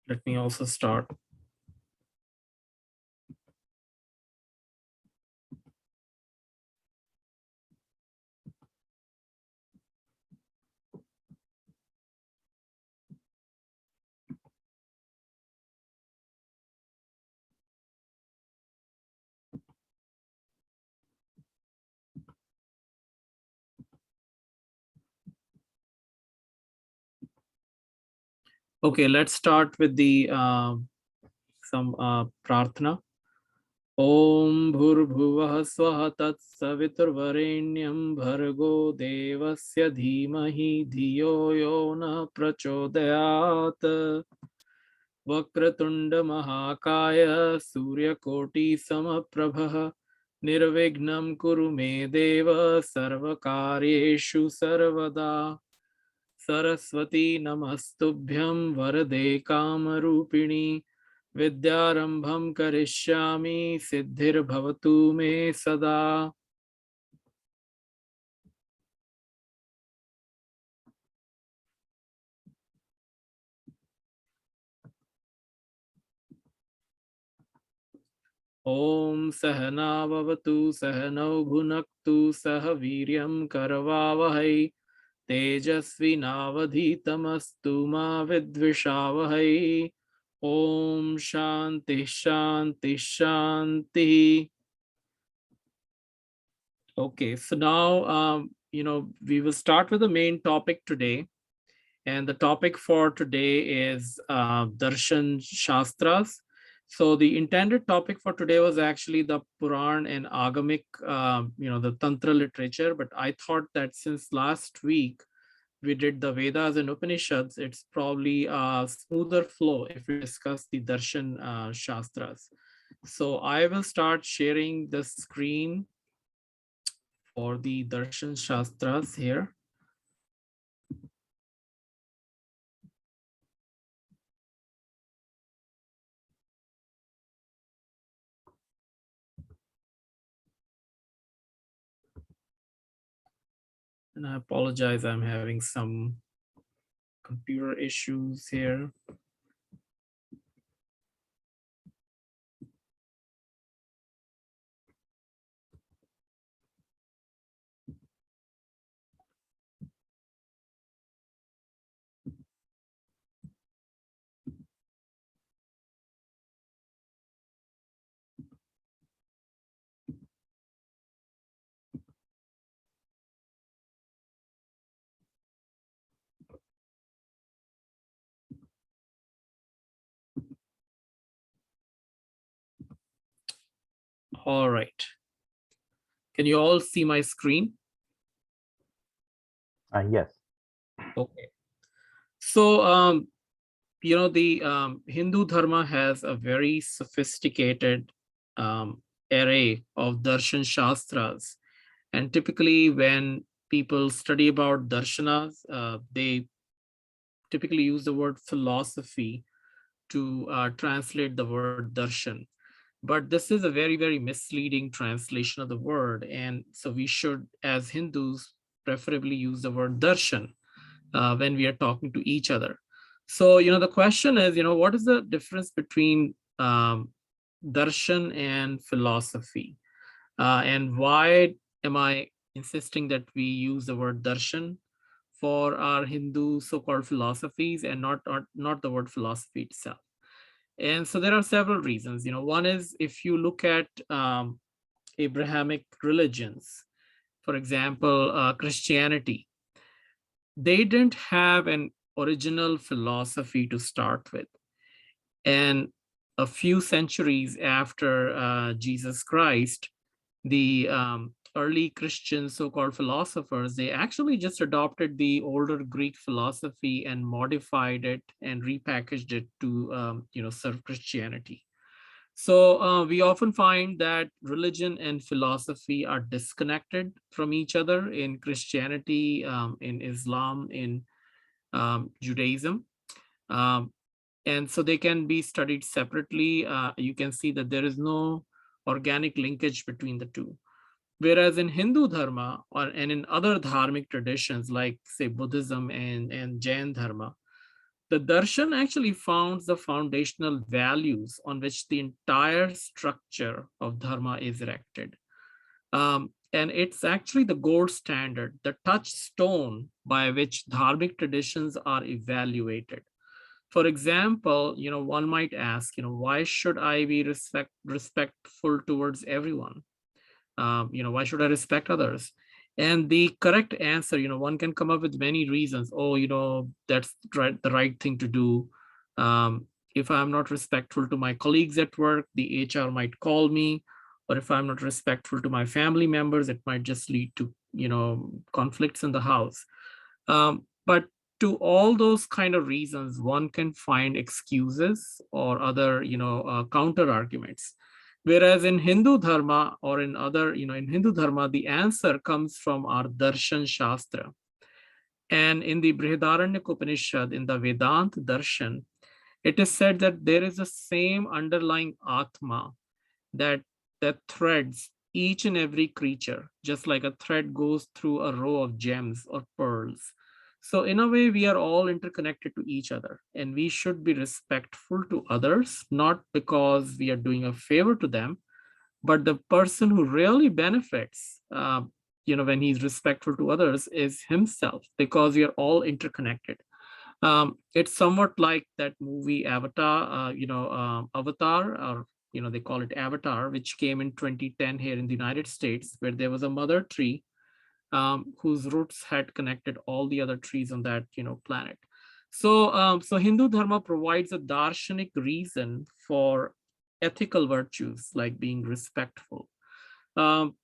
Let me also start. Okay, let's start with the some prarthana. Om Bhurbhuvah Swaha Tat Saviturvarenyam Bhargo Devasya Dhimahi Dhiyo Yo Na Prachodayat Vakratunda Mahakaya Suryakoti Samaprabha Nirvignam Kuru Me Deva Sarvakaryeshu Sarvada Saraswati Namastubhyam Varade Kamarupini Vidyarambham Karishyami Siddhir Bhavatu Me Sada. Om Sahana Vavatu Sahano Bhunaktu Sahaviryam Karavavahai Tejasvi Navadhitamastu Ma Vidvishavahai. Om Shanti Shanti Shanti. Okay, so now we will start with the main topic today, and the topic for today is Darshan Shastras. So the intended topic for today was actually the Puran and Agamic, the Tantra literature. But I thought that since last week we did the Vedas and Upanishads, it's probably a smoother flow if we discuss the Darshan Shastras. So I will start sharing the screen for the Darshan Shastras here. And I apologize, I'm having some computer issues here. All right. Can you all see my screen? Yes. Okay. So, the Hindu Dharma has a very sophisticated array of darshan shastras. And typically, when people study about darshanas, they typically use the word philosophy to translate the word darshan. But this is a very, very misleading translation of the word. And so we should, as Hindus, preferably use the word darshan when we are talking to each other. So, the question is, what is the difference between darshan and philosophy? And why am I insisting that we use the word darshan for our Hindu so-called philosophies and not the word philosophy itself? And so there are several reasons. One is if you look at Abrahamic religions, for example, Christianity, they didn't have an original philosophy to start with. And a few centuries after Jesus Christ, the early Christian so-called philosophers, they actually just adopted the older Greek philosophy and modified it and repackaged it to, serve Christianity. So we often find that religion and philosophy are disconnected from each other in Christianity, in Islam, in Judaism. Um, and so they can be studied separately. You can see that there is no organic linkage between the two. Whereas in Hindu Dharma and in other dharmic traditions like, say, Buddhism and Jain Dharma, The darshan actually founds the foundational values on which the entire structure of dharma is erected. And it's actually the gold standard, the touchstone by which dharmic traditions are evaluated. For example, one might ask, why should I be respectful towards everyone? Why should I respect others? And the correct answer, one can come up with many reasons. Oh, that's the right thing to do. If I'm not respectful to my colleagues at work, the HR might call me. Or if I'm not respectful to my family members, it might just lead to, conflicts in the house. But to all those kind of reasons, one can find excuses or other, counter arguments. Whereas in Hindu dharma or in other, in Hindu dharma, the answer comes from our darshan shastra. And in the Brihadaranyaka Upanishad, in the Vedanta darshan, it is said that there is the same underlying atma that threads each and every creature, just like a thread goes through a row of gems or pearls. So in a way, we are all interconnected to each other, and we should be respectful to others, not because we are doing a favor to them, but the person who really benefits, when he's respectful to others, is himself, because we are all interconnected. It's somewhat like that movie Avatar, Avatar, or they call it Avatar, which came in 2010 here in the United States, where there was a mother tree whose roots had connected all the other trees on that planet. So Hindu dharma provides a darshanic reason for ethical virtues like being respectful. Um,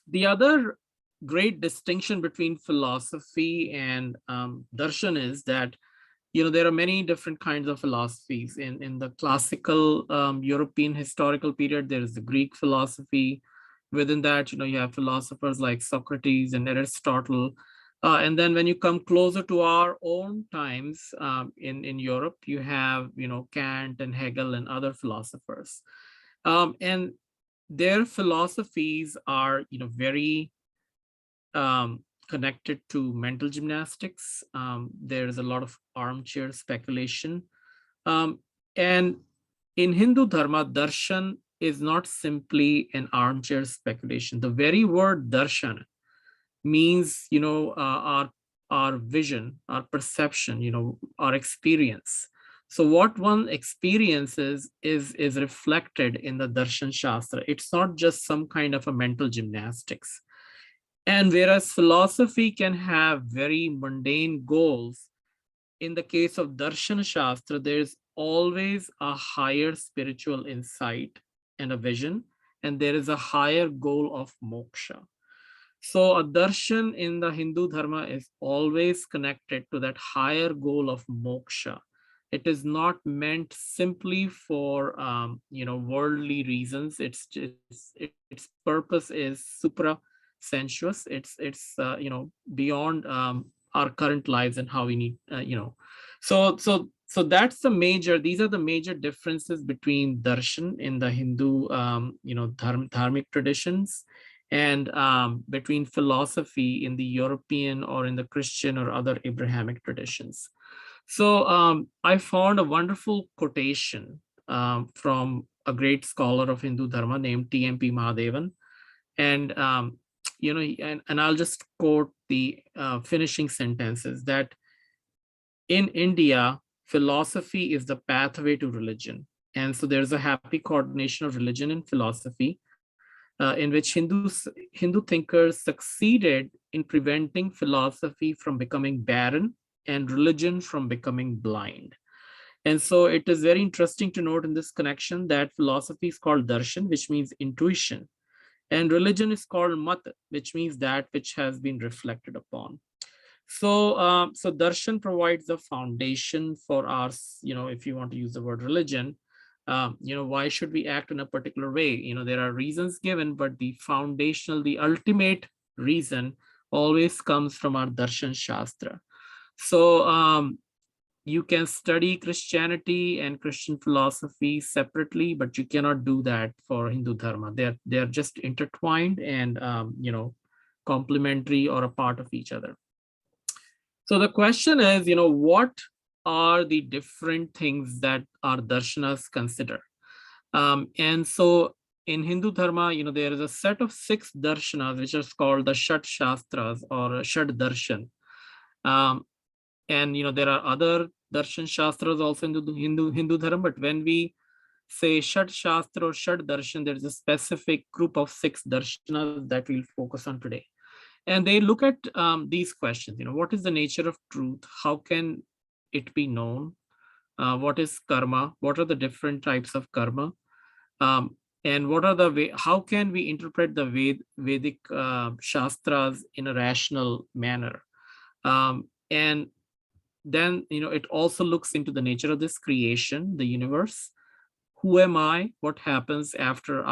the other great distinction between philosophy and darshan is that there are many different kinds of philosophies. In the classical European historical period, there is the Greek philosophy. Within that, you have philosophers like Socrates and Aristotle. And then when you come closer to our own times in Europe, you have, Kant and Hegel and other philosophers. And their philosophies are, very connected to mental gymnastics. There's a lot of armchair speculation. And in Hindu dharma, darshan is not simply an armchair speculation. The very word darshan means, our vision, our perception, our experience. So what one experiences is reflected in the darshan shastra. It's not just some kind of a mental gymnastics. And whereas philosophy can have very mundane goals, in the case of Darshan Shastra, there's always a higher spiritual insight and a vision, and there is a higher goal of moksha. So a darshan in the Hindu dharma is always connected to that higher goal of moksha. It is not meant simply for worldly reasons. Its purpose is supra sensuous. It's beyond our current lives and how we need so that's the major, these are the major differences between darshan in the Hindu dharmic traditions and between philosophy in the European or in the Christian or other Abrahamic traditions. So I found a wonderful quotation from a great scholar of Hindu dharma named T.M.P. Mahadevan. And and I'll just quote the finishing sentences, that in India, philosophy is the pathway to religion. And so there's a happy coordination of religion and philosophy in which Hindu thinkers succeeded in preventing philosophy from becoming barren and religion from becoming blind. And so it is very interesting to note in this connection that philosophy is called darshan, which means intuition, and religion is called mat, which means that which has been reflected upon. So darshan provides the foundation for us, if you want to use the word religion, why should we act in a particular way? There are reasons given, but the foundational, the ultimate reason always comes from our darshan shastra. So you can study Christianity and Christian philosophy separately, but you cannot do that for Hindu dharma. They're just intertwined and complementary or a part of each other. So the question is, what are the different things that our darshanas consider. And so in Hindu Dharma, there is a set of 6 darshanas, which is called the Shat Shastras or Shat Darshan. Um, and there are other darshan shastras also in the Hindu Dharma, but when we say Shat Shastra or Shat Darshan, there is a specific group of 6 darshanas that we'll focus on today. And they look at these questions. What is the nature of truth? How can it be known? What is karma? What are the different types of karma? Um, and what are the way? How can we interpret the Vedic shastras in a rational manner? And then it also looks into the nature of this creation, the universe. Who am I? What happens after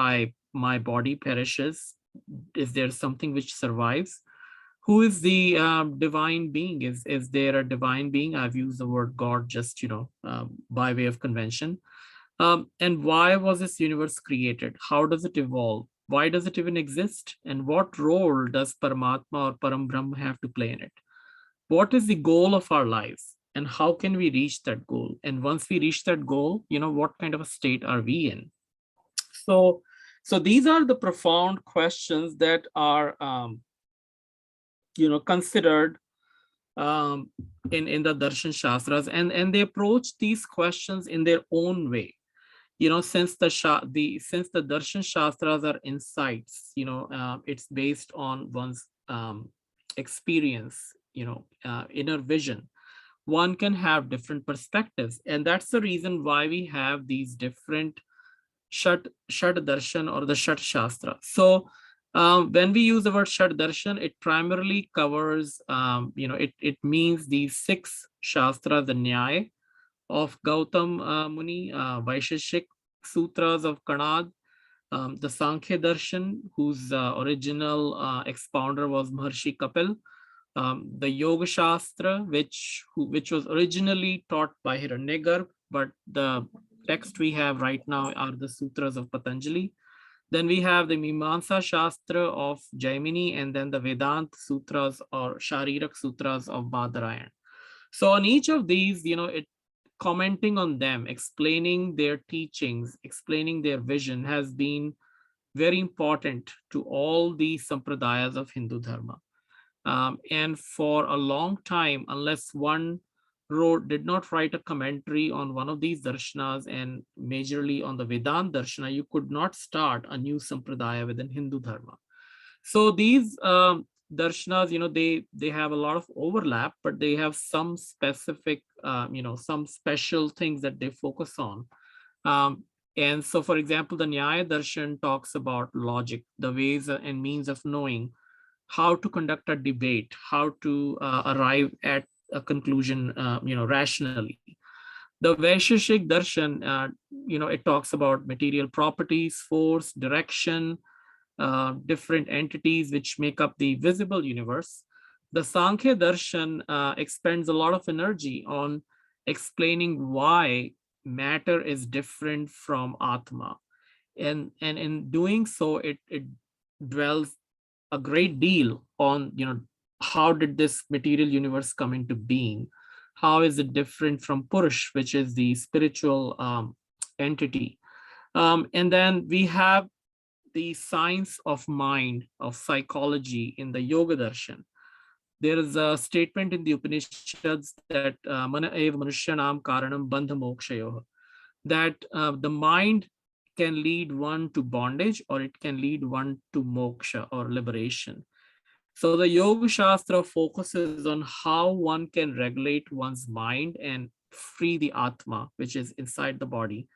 my body perishes? Is there something which survives? Who is the divine being? Is there a divine being? I've used the word God just by way of convention. And why was this universe created? How does it evolve? Why does it even exist? And what role does Paramatma or Param Brahma have to play in it? What is the goal of our lives? And how can we reach that goal? And once we reach that goal, what kind of a state are we in? So, so these are the profound questions that are, considered um, in the Darshan Shastras, and they approach these questions in their own way. Since the Darshan Shastras are insights, it's based on one's experience, inner vision. One can have different perspectives, and that's the reason why we have these different Shat Darshan or the Shat Shastra. So when we use the word Shat Darshan, it primarily covers, it means these 6 Shastras, the Nyaya of Gautam Muni, Vaisheshik Sutras of Kanad, the Sankhya Darshan, whose original expounder was Maharshi Kapil, the Yoga Shastra, which was originally taught by Hiranyagarbha, but the text we have right now are the Sutras of Patanjali. Then we have the Mimamsa Shastra of Jaimini, and then the Vedanta Sutras or Sharirak Sutras of Badarayan. So on each of these, it commenting on them, explaining their teachings, explaining their vision has been very important to all the sampradayas of Hindu Dharma. And for a long time, unless one did not write a commentary on one of these darshanas and majorly on the Vedanta darshana, you could not start a new sampradaya within Hindu Dharma. So these darshanas, they have a lot of overlap, but they have some specific, some special things that they focus on. And so, for example, the Nyaya Darshan talks about logic, the ways and means of knowing how to conduct a debate, how to arrive at a conclusion, rationally. The Vaisheshik Darshan, it talks about material properties, force, direction, different entities which make up the visible universe. The Sankhya Darshan expends a lot of energy on explaining why matter is different from Atma. And in doing so, it dwells a great deal on, how did this material universe come into being? How is it different from Purush, which is the spiritual entity? And then we have the science of mind, of psychology in the Yoga Darshan. There is a statement in the Upanishads that mana eva manushyanam karanam bandha mokshayoh, that the mind can lead one to bondage or it can lead one to moksha or liberation. So the Yoga Shastra focuses on how one can regulate one's mind and free the Atma, which is inside the body.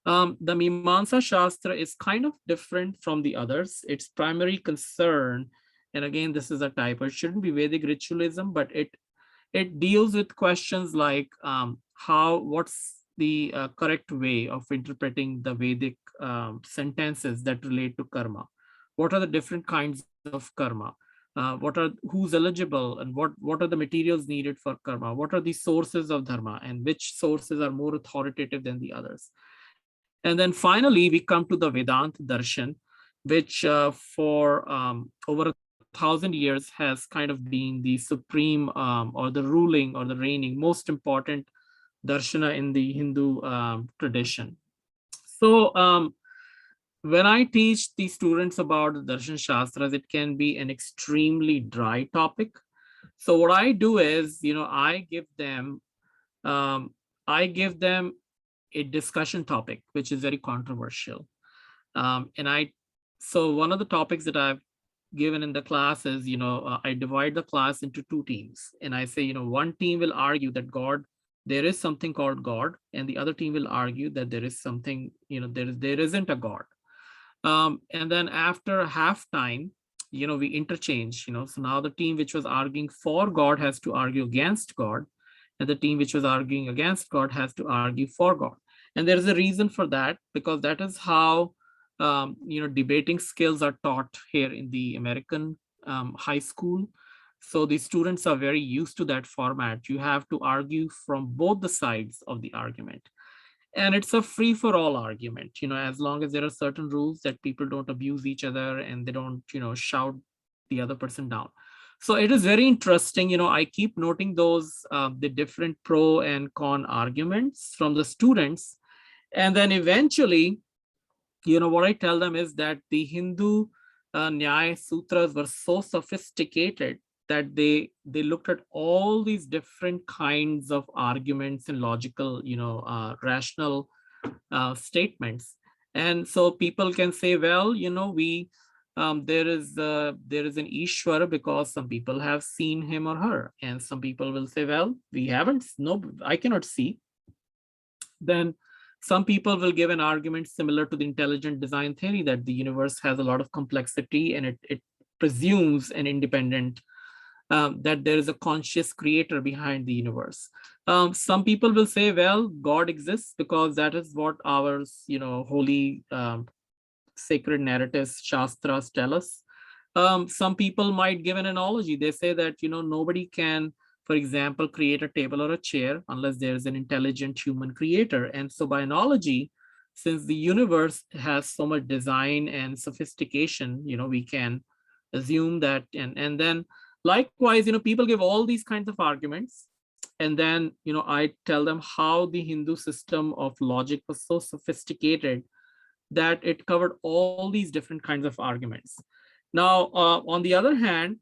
The Mimamsa Shastra is kind of different from the others. Its primary concern, and again, this is a typo, it shouldn't be Vedic ritualism, but it deals with questions like what's the correct way of interpreting the Vedic sentences that relate to karma? What are the different kinds of karma? Who's eligible, and what are the materials needed for karma? What are the sources of dharma, and which sources are more authoritative than the others? And then finally, we come to the Vedanta Darshan, which for over 1,000 years has kind of been the supreme or the ruling or the reigning most important darshana in the Hindu tradition. So when I teach the students about the Darshan Shastras, it can be an extremely dry topic. So what I do is, um, I give them a discussion topic which is very controversial. And I, so one of the topics that I've given in the class is, I divide the class into two teams, and I say, one team will argue that God, there is something called God, and the other team will argue that there is something, there isn't a God. And then after halftime, we interchange, so now the team which was arguing for God has to argue against God, and the team which was arguing against God has to argue for God. And there is a reason for that, because that is how debating skills are taught here in the American high school. So the students are very used to that format. You have to argue from both the sides of the argument, and it's a free for all argument, as long as there are certain rules that people don't abuse each other and they don't shout the other person down. So it is very interesting. I keep noting those the different pro and con arguments from the students, and then eventually, what I tell them is that the Hindu Nyaya Sutras were so sophisticated that they looked at all these different kinds of arguments and logical, rational statements. And so people can say, well, we there is an Ishwar because some people have seen him or her, and some people will say, well, we haven't, no, I cannot see. Then some people will give an argument similar to the intelligent design theory, that the universe has a lot of complexity and it presumes an independent, that there is a conscious creator behind the universe. Some people will say, well, God exists because that is what our holy sacred narratives, shastras, tell us. Some people might give an analogy. They say that nobody can, for example, create a table or a chair unless there is an intelligent human creator. And so by analogy, since the universe has so much design and sophistication, we can assume that. And then likewise, people give all these kinds of arguments. And then I tell them how the Hindu system of logic was so sophisticated that it covered all these different kinds of arguments. Now, on the other hand,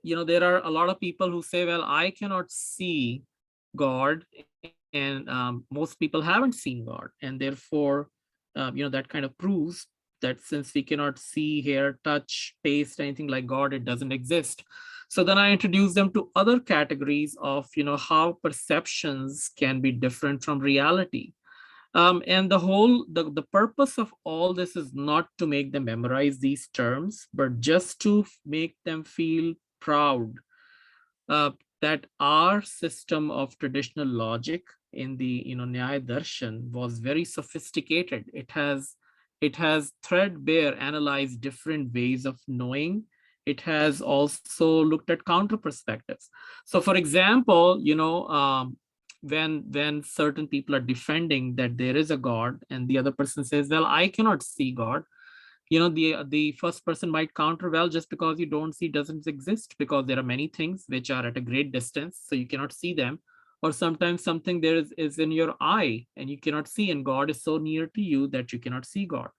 there are a lot of people who say, well, I cannot see God, and most people haven't seen God, and therefore, that kind of proves that since we cannot see, hear, touch, taste anything like God, it doesn't exist. So then I introduce them to other categories of how perceptions can be different from reality. And the purpose of all this is not to make them memorize these terms, but just to make them feel proud uh, that our system of traditional logic in the Nyaya Darshan was very sophisticated. It has threadbare analyzed different ways of knowing. It has also looked at counter perspectives. So, for example, when certain people are defending that there is a God, and the other person says, well, I cannot see God, the first person might counter, well, just because you don't see doesn't exist, because there are many things which are at a great distance, so you cannot see them. Or sometimes something there is in your eye and you cannot see, and God is so near to you that you cannot see God.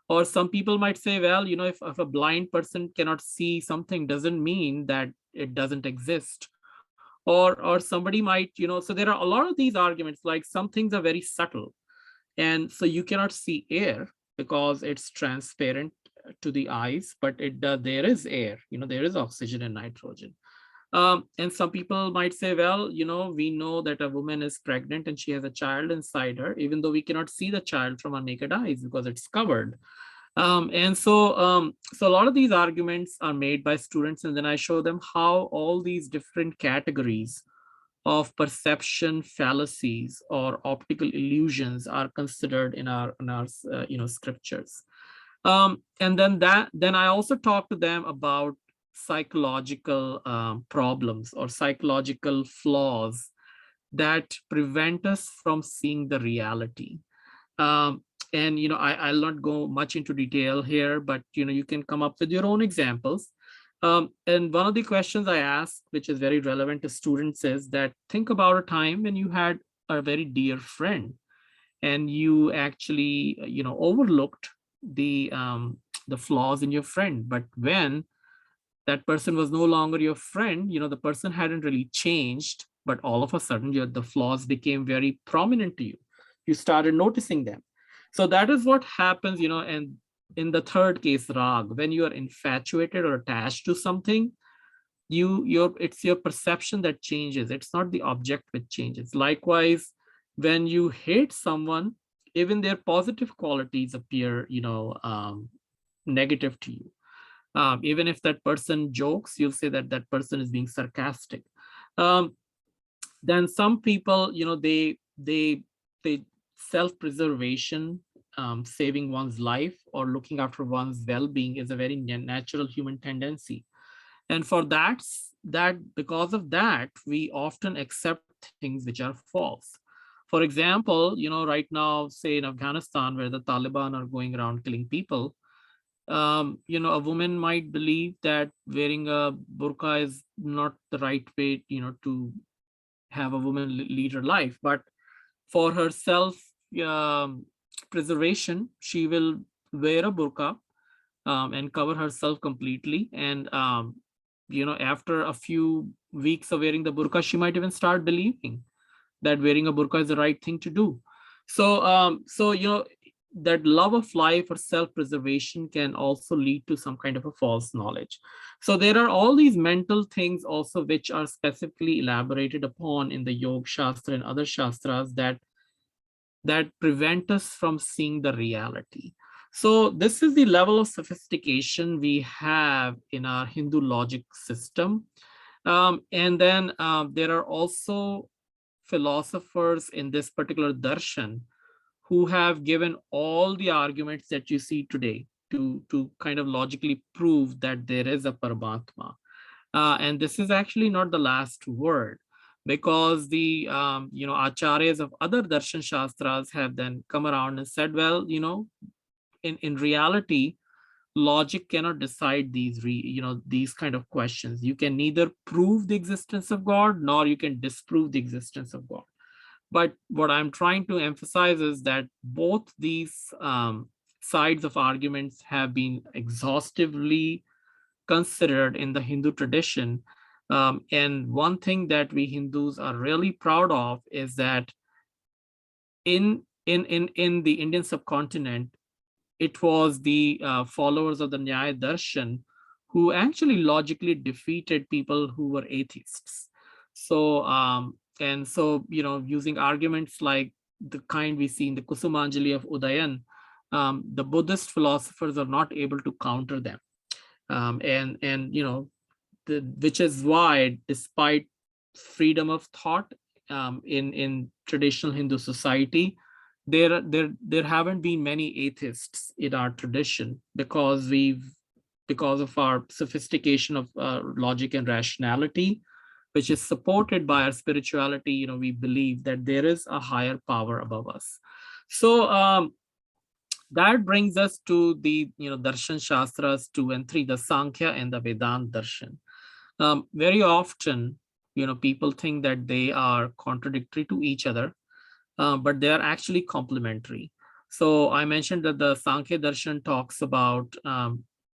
Or some people might say, well, if a blind person cannot see something, doesn't mean that it doesn't exist. Or somebody might, so there are a lot of these arguments, like some things are very subtle, and so you cannot see air because it's transparent to the eyes, but there is air, there is oxygen and nitrogen. And some people might say, well, we know that a woman is pregnant and she has a child inside her, even though we cannot see the child from our naked eyes because it's covered. And so a lot of these arguments are made by students, and then I show them how all these different categories of perception fallacies or optical illusions are considered in our scriptures. And then I also talk to them about psychological problems or psychological flaws that prevent us from seeing the reality. And I'll not go much into detail here, but you can come up with your own examples. And one of the questions I ask, which is very relevant to students, is that think about a time when you had a very dear friend and you actually, overlooked the flaws in your friend. But when that person was no longer your friend, the person hadn't really changed, but all of a sudden the flaws became very prominent to you. You started noticing them. So that is what happens, and in the third case, rag, when you are infatuated or attached to something, it's your perception that changes. It's not the object which changes. Likewise, when you hate someone, even their positive qualities appear, negative to you. Even if that person jokes, you'll say that that person is being sarcastic. um, then some people, they self-preservation, saving one's life or looking after one's well-being is a very natural human tendency. And for that because of that, we often accept things which are false. For example, right now, say in Afghanistan, where the Taliban are going around killing people, a woman might believe that wearing a burqa is not the right way, to have a woman lead her life. But for her self um, preservation, she will wear a burqa, and cover herself completely. And after a few weeks of wearing the burqa, she might even start believing that wearing a burqa is the right thing to do. So that love of life or self-preservation can also lead to some kind of a false knowledge. So there are all these mental things also which are specifically elaborated upon in the Yoga Shastra and other Shastras that prevent us from seeing the reality. So this is the level of sophistication we have in our Hindu logic system. And then there are also philosophers in this particular darshan who have given all the arguments that you see today to kind of logically prove that there is a Paramatma. And this is actually not the last word, because the acharyas of other darshan shastras have then come around and said, well, in reality, logic cannot decide these kind of questions. You can neither prove the existence of God nor you can disprove the existence of God. But what I'm trying to emphasize is that both these sides of arguments have been exhaustively considered in the Hindu tradition. And one thing that we Hindus are really proud of is that in the Indian subcontinent, it was the followers of the Nyaya Darshan who actually logically defeated people who were atheists. So using arguments like the kind we see in the Kusumanjali of Udayan, the Buddhist philosophers are not able to counter them. And which is why, despite freedom of thought in traditional Hindu society, there haven't been many atheists in our tradition, because of our sophistication of logic and rationality, which is supported by our spirituality. We believe that there is a higher power above us. So that brings us to the darshan shastras 2 and 3, the Sankhya and the Vedant darshan. Very often, people think that they are contradictory to each other, but they are actually complementary. So I mentioned that the Sankhya darshan talks about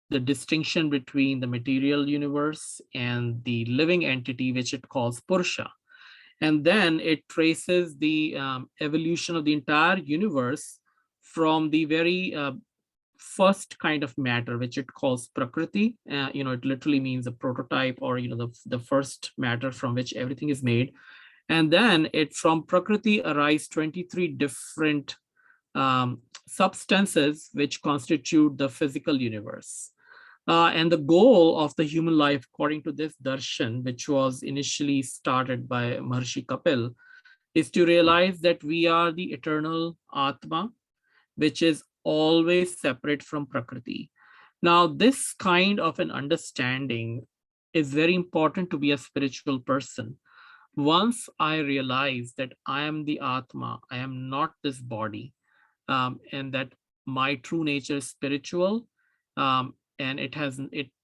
the distinction between the material universe and the living entity, which it calls Purusha. And then it traces the evolution of the entire universe from the very first kind of matter, which it calls Prakriti. It literally means a prototype, or the first matter from which everything is made. And then from Prakriti arise 23 different substances which constitute the physical universe. And the goal of the human life, according to this darshan, which was initially started by Maharshi Kapil, is to realize that we are the eternal Atma, which is always separate from Prakriti. Now, this kind of an understanding is very important to be a spiritual person. Once I realize that I am the Atma, I am not this body, and that my true nature is spiritual, and it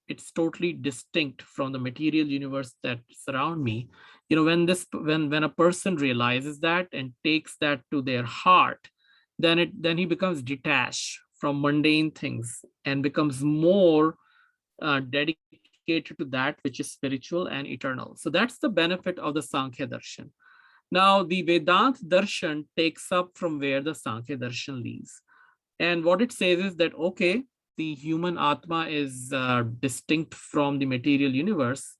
it's totally distinct from the material universe that surround me. You know, when a person realizes that and takes that to their heart, then he becomes detached from mundane things and becomes more dedicated to that which is spiritual and eternal. So that's the benefit of the Sankhya Darshan. Now, the Vedant Darshan takes up from where the Sankhya Darshan leaves. And what it says is that, okay, the human Atma is distinct from the material universe,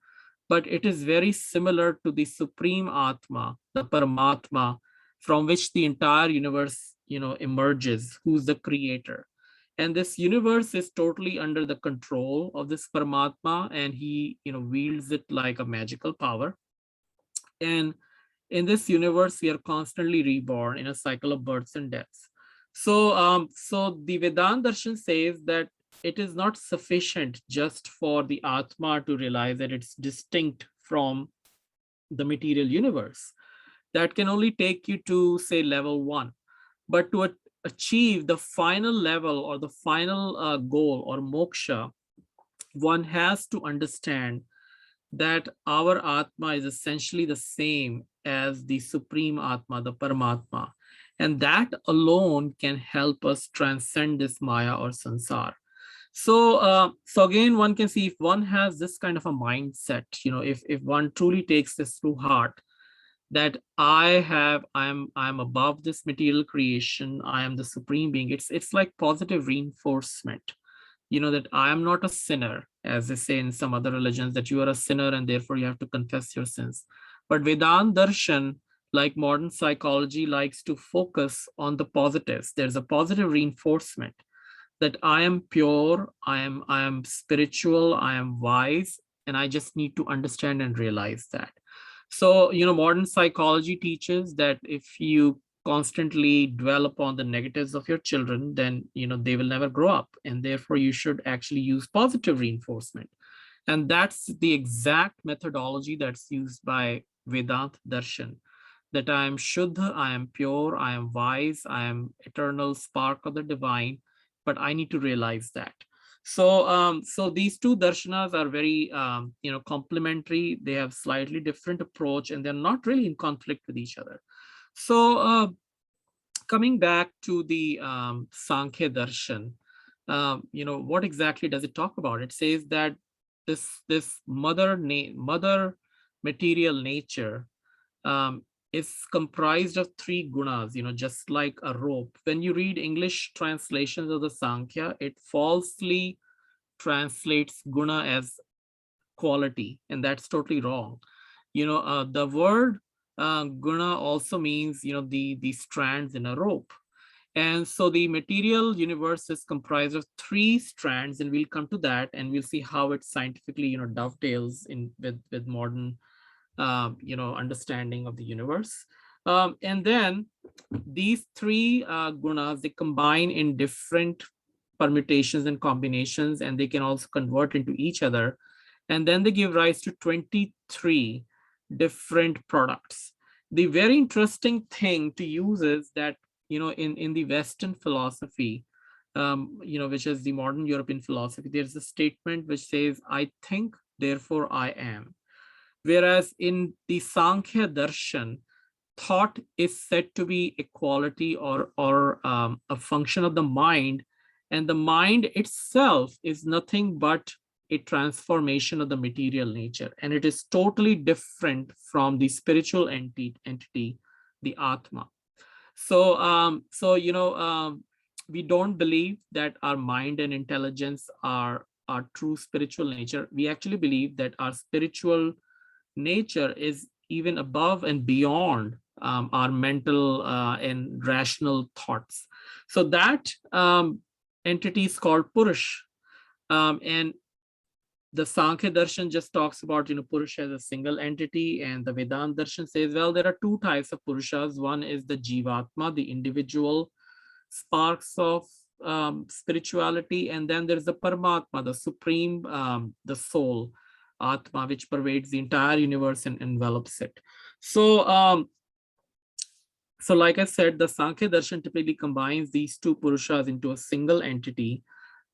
but it is very similar to the Supreme Atma, the Paramatma, from which the entire universe, emerges, who's the creator. And this universe is totally under the control of this Paramatma, and he, wields it like a magical power. And in this universe, we are constantly reborn in a cycle of births and deaths. So the Vedanta Darshan says that it is not sufficient just for the Atma to realize that it's distinct from the material universe. That can only take you to, say, level one. But to achieve the final level or the final goal or moksha, one has to understand that our Atma is essentially the same as the Supreme Atma, the Paramatma. And that alone can help us transcend this Maya or Sansar. So again, one can see if one has this kind of a mindset, if one truly takes this to heart, that I'm above this material creation, I am the supreme being. It's like positive reinforcement, that I am not a sinner, as they say in some other religions, that you are a sinner and therefore you have to confess your sins. But Vedant Darshan, like modern psychology, likes to focus on the positives. There's a positive reinforcement that I am pure, I am spiritual, I am wise, and I just need to understand and realize that. So, modern psychology teaches that if you constantly dwell upon the negatives of your children, then, they will never grow up. And therefore, you should actually use positive reinforcement. And that's the exact methodology that's used by Vedant Darshan, that I am Shuddha, I am pure, I am wise, I am eternal spark of the divine, but I need to realize that. So these two darshanas are very, complementary. They have slightly different approach, and they're not really in conflict with each other. So coming back to the Sankhya Darshan, what exactly does it talk about? It says that this mother material nature um, is comprised of three gunas, just like a rope. When you read English translations of the Sankhya, it falsely translates guna as quality, and that's totally wrong. The word guna also means, the strands in a rope. And so the material universe is comprised of three strands, and we'll come to that, and we'll see how it scientifically, dovetails in with modern understanding of the universe. And then these three gunas, they combine in different permutations and combinations, and they can also convert into each other. And then they give rise to 23 different products. The very interesting thing to use is that, in the Western philosophy, which is the modern European philosophy, there's a statement which says, I think, therefore I am. Whereas in the Sankhya Darshan, thought is said to be a quality or a function of the mind, and the mind itself is nothing but a transformation of the material nature, and it is totally different from the spiritual entity, the Atma. So we don't believe that our mind and intelligence are our true spiritual nature. We actually believe that our spiritual nature is even above and beyond our mental and rational thoughts. So that entity is called Purush. And the Sankhya Darshan just talks about, Purusha as a single entity, and the Vedanta Darshan says, well, there are two types of Purushas. One is the Jivatma, the individual sparks of spirituality, and then there's the Paramatma, the supreme, the soul, Atma, which pervades the entire universe and envelops it. So like I said, the Sankhya Darshan typically combines these two Purushas into a single entity.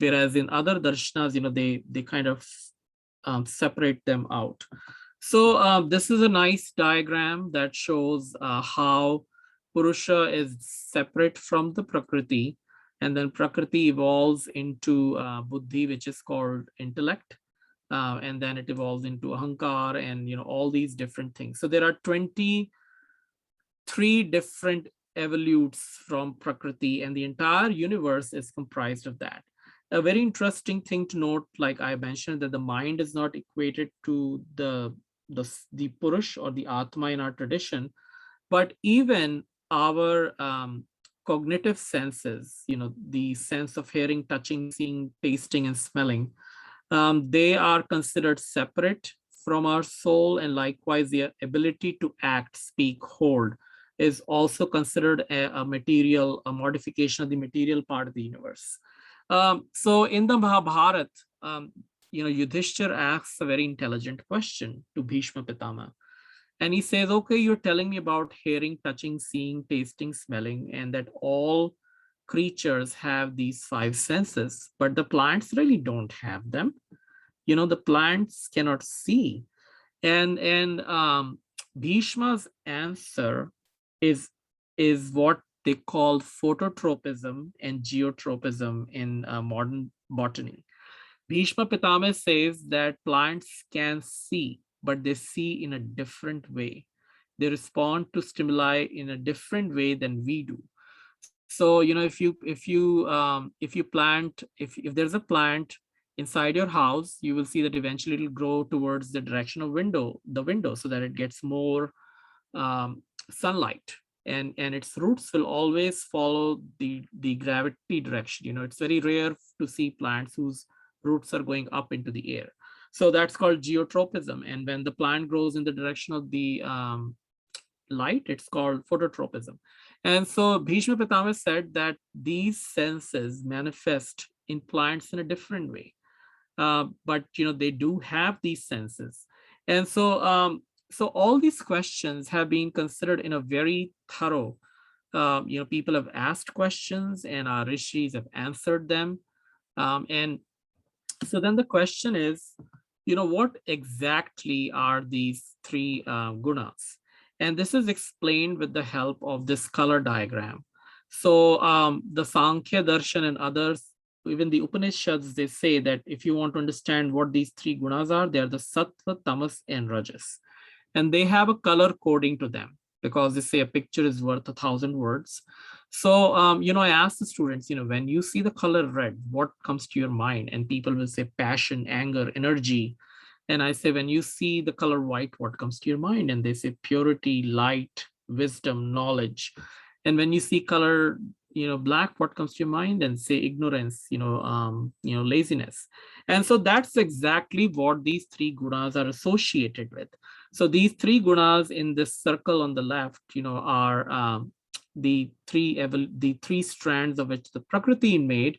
whereas in other darshanas, they kind of separate them out. So this is a nice diagram that shows how Purusha is separate from the Prakriti, and then Prakriti evolves into Buddhi, which is called intellect, and then it evolves into Ahankar, and all these different things. So there are 23 different evolutes from Prakriti, and the entire universe is comprised of that. A very interesting thing to note, like I mentioned, that the mind is not equated to the Purush or the Atma in our tradition, but even our cognitive senses, the sense of hearing, touching, seeing, tasting, and smelling, they are considered separate from our soul, and likewise the ability to act, speak, hold is also considered a modification of the material part of the universe. So in the Mahabharata, Yudhishthir asks a very intelligent question to Bhishma Pitama. And he says, okay, you're telling me about hearing, touching, seeing, tasting, smelling, and that all creatures have these five senses, but the plants really don't have them. The plants cannot see. And Bhishma's answer is what they call phototropism and geotropism in modern botany. Bhishma Pitama says that plants can see, but they see in a different way. They respond to stimuli in a different way than we do. So if there's a plant inside your house, you will see that eventually it'll grow towards the direction of the window, so that it gets more sunlight, and its roots will always follow the gravity direction. It's very rare to see plants whose roots are going up into the air. So that's called geotropism. And when the plant grows in the direction of the light, it's called phototropism. And so Bhishma Pitama said that these senses manifest in plants in a different way. But they do have these senses. And so all these questions have been considered in a very thorough, people have asked questions and our rishis have answered them. And so then the question is, what exactly are these three gunas? And this is explained with the help of this color diagram. So the Sankhya Darshan and others, even the Upanishads, they say that if you want to understand what these three gunas are, they are the Sattva, Tamas, and Rajas. And they have a color coding to them, because they say a picture is worth 1,000 words. So, I asked the students, when you see the color red, what comes to your mind? And people will say passion, anger, energy. And I say, when you see the color white, what comes to your mind? And they say purity, light, wisdom, knowledge. And when you see color, black, what comes to your mind? And say ignorance, laziness. And so that's exactly what these three gunas are associated with. So these three gunas in this circle on the left, are the three strands of which the Prakriti is made.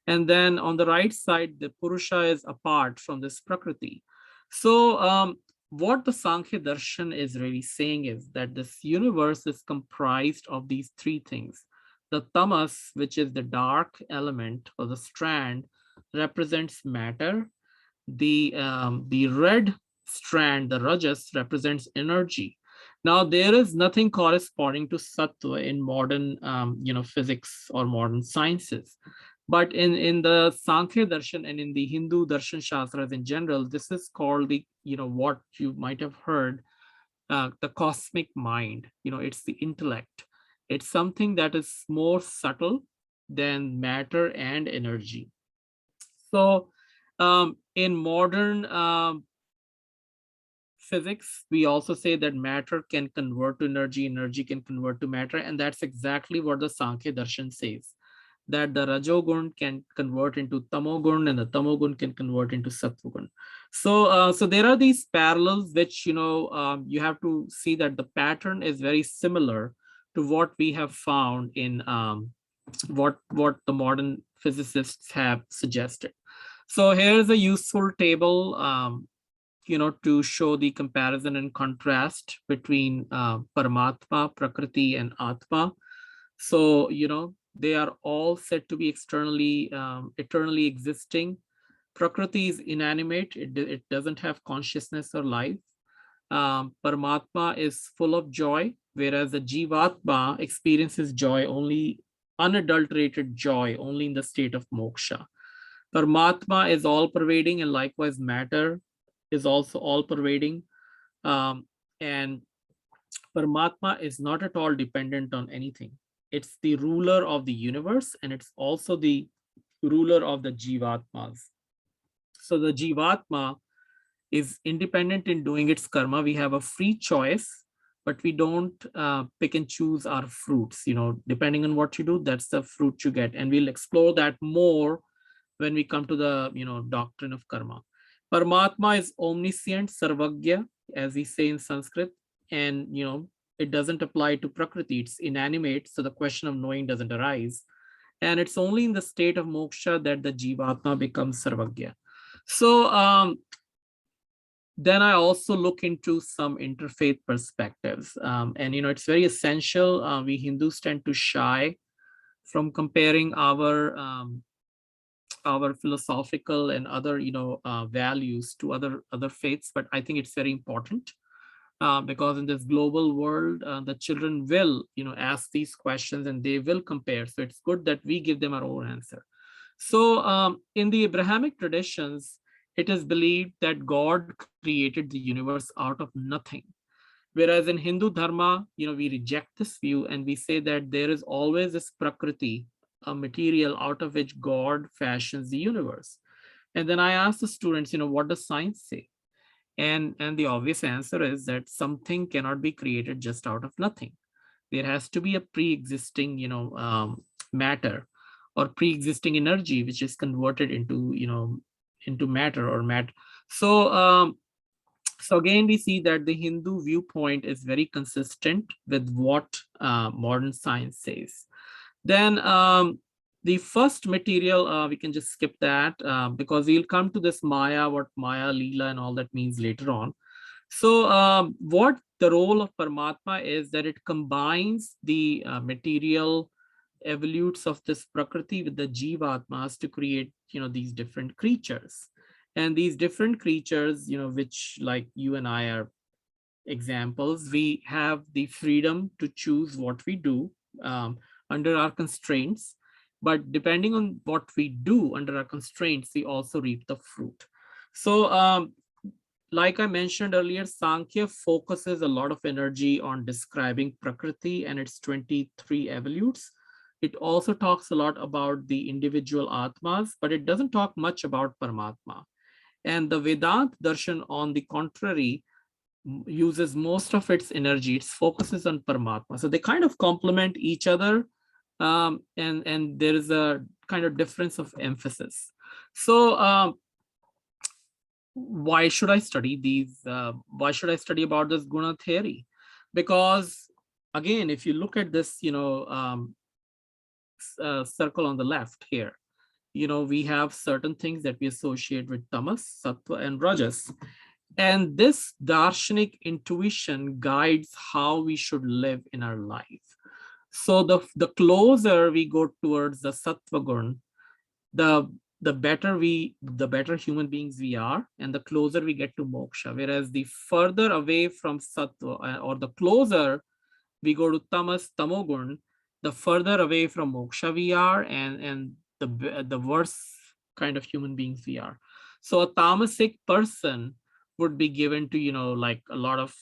And then on the right side, the Purusha is apart from this Prakriti. So what the Sankhya Darshan is really saying is that this universe is comprised of these three things. The Tamas, which is the dark element or the strand, represents matter. The red strand, the Rajas, represents energy. Now, there is nothing corresponding to Sattva in modern, physics or modern sciences. But in the Sankhya Darshan and in the Hindu Darshan Shastras in general, this is called what you might have heard, the cosmic mind. It's the intellect. It's something that is more subtle than matter and energy. So in modern physics, we also say that matter can convert to energy, energy can convert to matter, and that's exactly what the Sankhya Darshan says, that the Rajogun can convert into Tamogun and the Tamogun can convert into Sattvagun. So there are these parallels which, you have to see that the pattern is very similar to what we have found in what the modern physicists have suggested. So here's a useful table, to show the comparison and contrast between Paramatma, Prakriti, and Atma. So, They are all said to be externally, eternally existing. Prakriti is inanimate, it doesn't have consciousness or life. Paramatma is full of joy, whereas the Jivatma experiences joy only, unadulterated joy, only in the state of moksha. Paramatma is all pervading, and likewise, matter is also all pervading. And Paramatma is not at all dependent on anything. It's the ruler of the universe, and it's also the ruler of the Jivatmas. So the Jivatma is independent in doing its karma. We have a free choice, but we don't pick and choose our fruits. Depending on what you do, that's the fruit you get. And we'll explore that more when we come to the doctrine of karma. Paramatma is omniscient, sarvagya, as we say in Sanskrit, and it doesn't apply to Prakriti. It's inanimate, so the question of knowing doesn't arise. And it's only in the state of moksha that the Jivatma becomes sarvagya. So then I also look into some interfaith perspectives. And it's very essential. We Hindus tend to shy from comparing our philosophical and other values to other faiths, but I think it's very important, because in this global world, the children will ask these questions and they will compare. So it's good that we give them our own answer. So in the Abrahamic traditions, it is believed that God created the universe out of nothing. Whereas in Hindu Dharma, we reject this view and we say that there is always this Prakriti, a material out of which God fashions the universe. And then I ask the students, what does science say? And the obvious answer is that something cannot be created just out of nothing. There has to be a pre-existing, matter or pre-existing energy, which is converted into matter or matter. So again, we see that the Hindu viewpoint is very consistent with what modern science says. Then the first material, we can just skip that, because we'll come to this Maya, what Maya, Leela, and all that means later on. So what the role of Paramatma is that it combines the material evolutes of this Prakriti with the Jivatmas to create, these different creatures. And these different creatures, which like you and I are examples, we have the freedom to choose what we do under our constraints. But depending on what we do under our constraints, we also reap the fruit. So like I mentioned earlier, Sankhya focuses a lot of energy on describing Prakriti and its 23 evolutes. It also talks a lot about the individual Atmas, but it doesn't talk much about Paramatma. And the Vedant Darshan, on the contrary, uses most of its energy, it focuses on Paramatma. So they kind of complement each other, and there is a kind of difference of emphasis. So why should I study these? Why should I study about this guna theory? Because again, if you look at this, circle on the left here, we have certain things that we associate with tamas, sattva, and rajas. And this darshanik intuition guides how we should live in our life. So the closer we go towards the sattva gun, the the better human beings we are, and the closer we get to moksha. Whereas the further away from sattva, or the closer we go to tamas, tamogun, the further away from moksha we are, and the worse kind of human beings we are. So a tamasic person would be given to like a lot of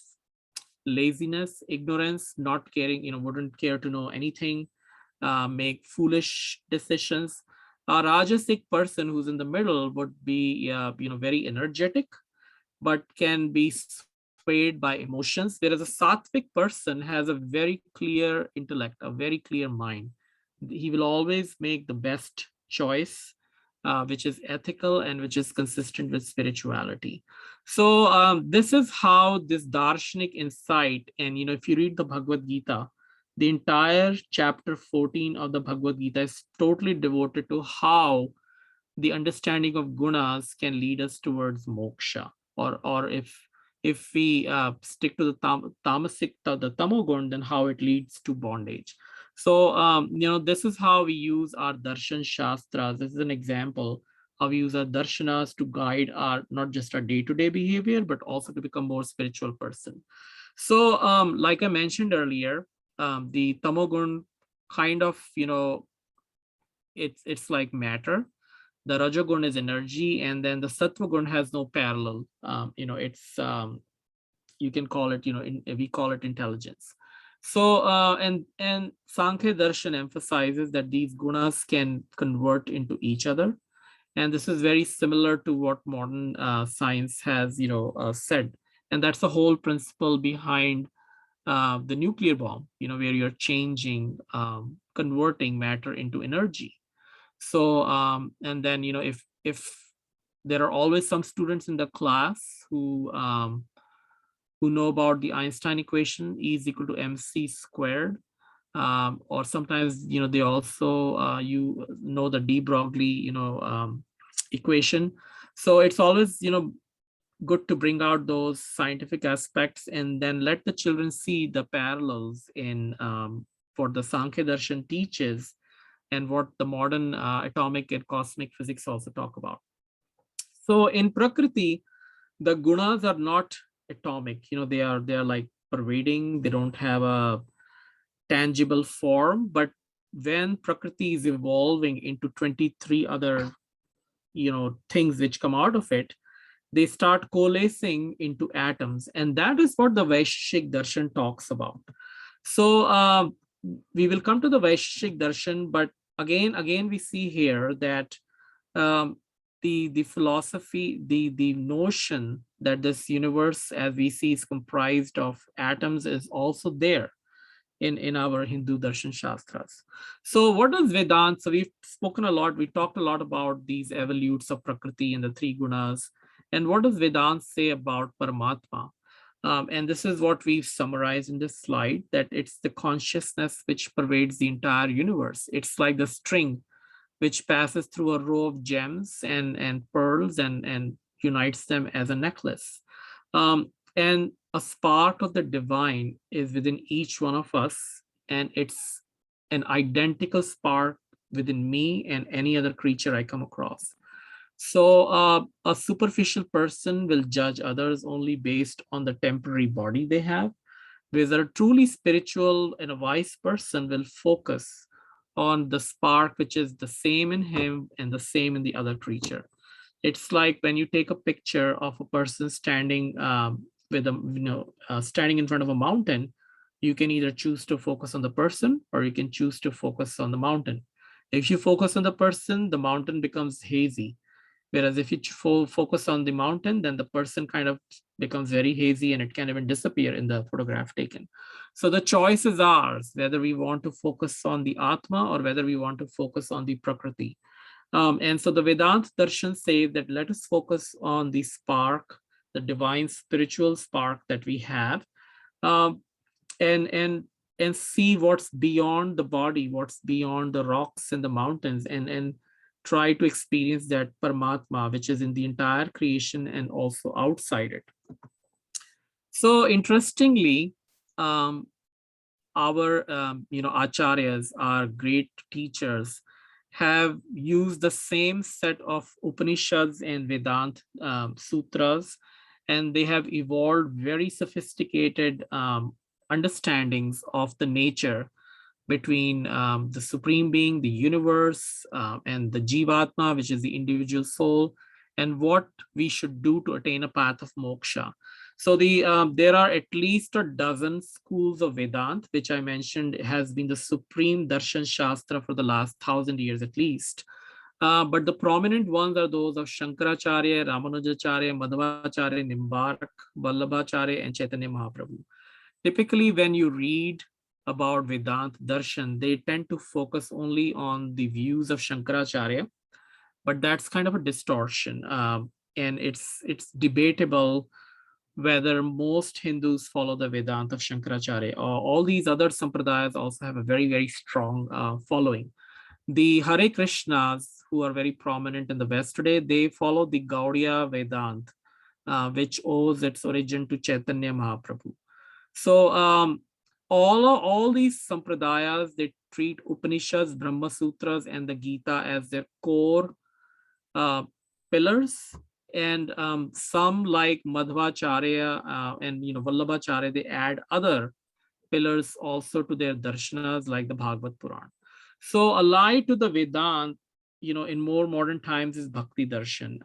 laziness, ignorance, not caring, wouldn't care to know anything, make foolish decisions. A rajasic person who's in the middle would be very energetic, but can be swayed by emotions, whereas a sattvic person has a very clear intellect, a very clear mind. He will always make the best choice, which is ethical and which is consistent with spirituality. So this is how this darshanik insight, and if you read the Bhagavad Gita, the entire chapter 14 of the Bhagavad Gita is totally devoted to how the understanding of gunas can lead us towards moksha, or if we stick to the tamasic, the tamogun, then how it leads to bondage. So, this is how we use our darshan shastras. This is an example how we use our darshanas to guide our not just our day-to-day behavior, but also to become more spiritual person. So, like I mentioned earlier, the tamogun kind of, it's like matter. The rajagun is energy, and then the sattva gun has no parallel. It's you can call it, we call it intelligence. So, and Sankhya Darshan emphasizes that these gunas can convert into each other, and this is very similar to what modern science has, said, and that's the whole principle behind the nuclear bomb. Where you're changing, converting matter into energy. So, and then, if there are always some students in the class who know about the Einstein equation, E is equal to mc squared, or sometimes, they also you know the de Broglie, equation. So it's always, good to bring out those scientific aspects and then let the children see the parallels in what the Sankhya Darshan teaches and what the modern atomic and cosmic physics also talk about. So in Prakriti, the gunas are not atomic. They are like pervading. They don't have a tangible form. But when Prakriti is evolving into 23 other, things which come out of it, they start coalescing into atoms, and that is what the Vaisheshik Darshan talks about. So, we will come to the Vaisheshik Darshan, but again, we see here that um, the philosophy, the notion that this universe, as we see, is comprised of atoms, is also there in our Hindu Darshan Shastras. So, what does Vedanta? So, we've spoken a lot, we talked a lot about these evolutes of Prakriti and the three gunas. And what does Vedanta say about Paramatma? And this is what we've summarized in this slide, that it's the consciousness which pervades the entire universe. It's like the string which passes through a row of gems and pearls and unites them as a necklace. And a spark of the divine is within each one of us, and it's an identical spark within me and any other creature I come across. So, a superficial person will judge others only based on the temporary body they have, whereas a truly spiritual and a wise person will focus on the spark which is the same in him and the same in the other creature. It's like when you take a picture of a person standing with a, standing in front of a mountain, you can either choose to focus on the person or you can choose to focus on the mountain. If you focus on the person, the mountain becomes hazy. Whereas if you focus on the mountain, then the person kind of becomes very hazy and it can even disappear in the photograph taken. So the choice is ours, whether we want to focus on the Atma or whether we want to focus on the Prakriti. And so the Vedanta Darshan say that let us focus on the spark, the divine spiritual spark that we have, um, and and and see what's beyond the body, what's beyond the rocks and the mountains, and try to experience that Paramatma, which is in the entire creation and also outside it. So interestingly, um, our acharyas, our great teachers, have used the same set of Upanishads and Vedant sutras, and they have evolved very sophisticated understandings of the nature between the supreme being, the universe, and the jivatma, which is the individual soul, and what we should do to attain a path of moksha. So there are at least a dozen schools of Vedant, which I mentioned has been the supreme darshan shastra for the last 1,000 years at least. But the prominent ones are those of Shankaracharya, Ramanujacharya, Madhvacharya, Nimbark, Vallabhacharya, and Chaitanya Mahaprabhu. Typically, when you read about Vedant Darshan, they tend to focus only on the views of Shankaracharya, but that's kind of a distortion. And it's debatable whether most Hindus follow the Vedanta of Shankaracharya. All these other sampradayas also have a very, very strong following. The Hare Krishnas, who are very prominent in the West today, they follow the Gaudiya Vedant, which owes its origin to Chaitanya Mahaprabhu. So, all these sampradayas, they treat Upanishads, Brahma Sutras, and the Gita as their core uh, pillars. And some like Madhvacharya and Vallabhacharya, they add other pillars also to their darshanas like the Bhagavad Puran. So allied to the Vedant, in more modern times is Bhakti Darshan.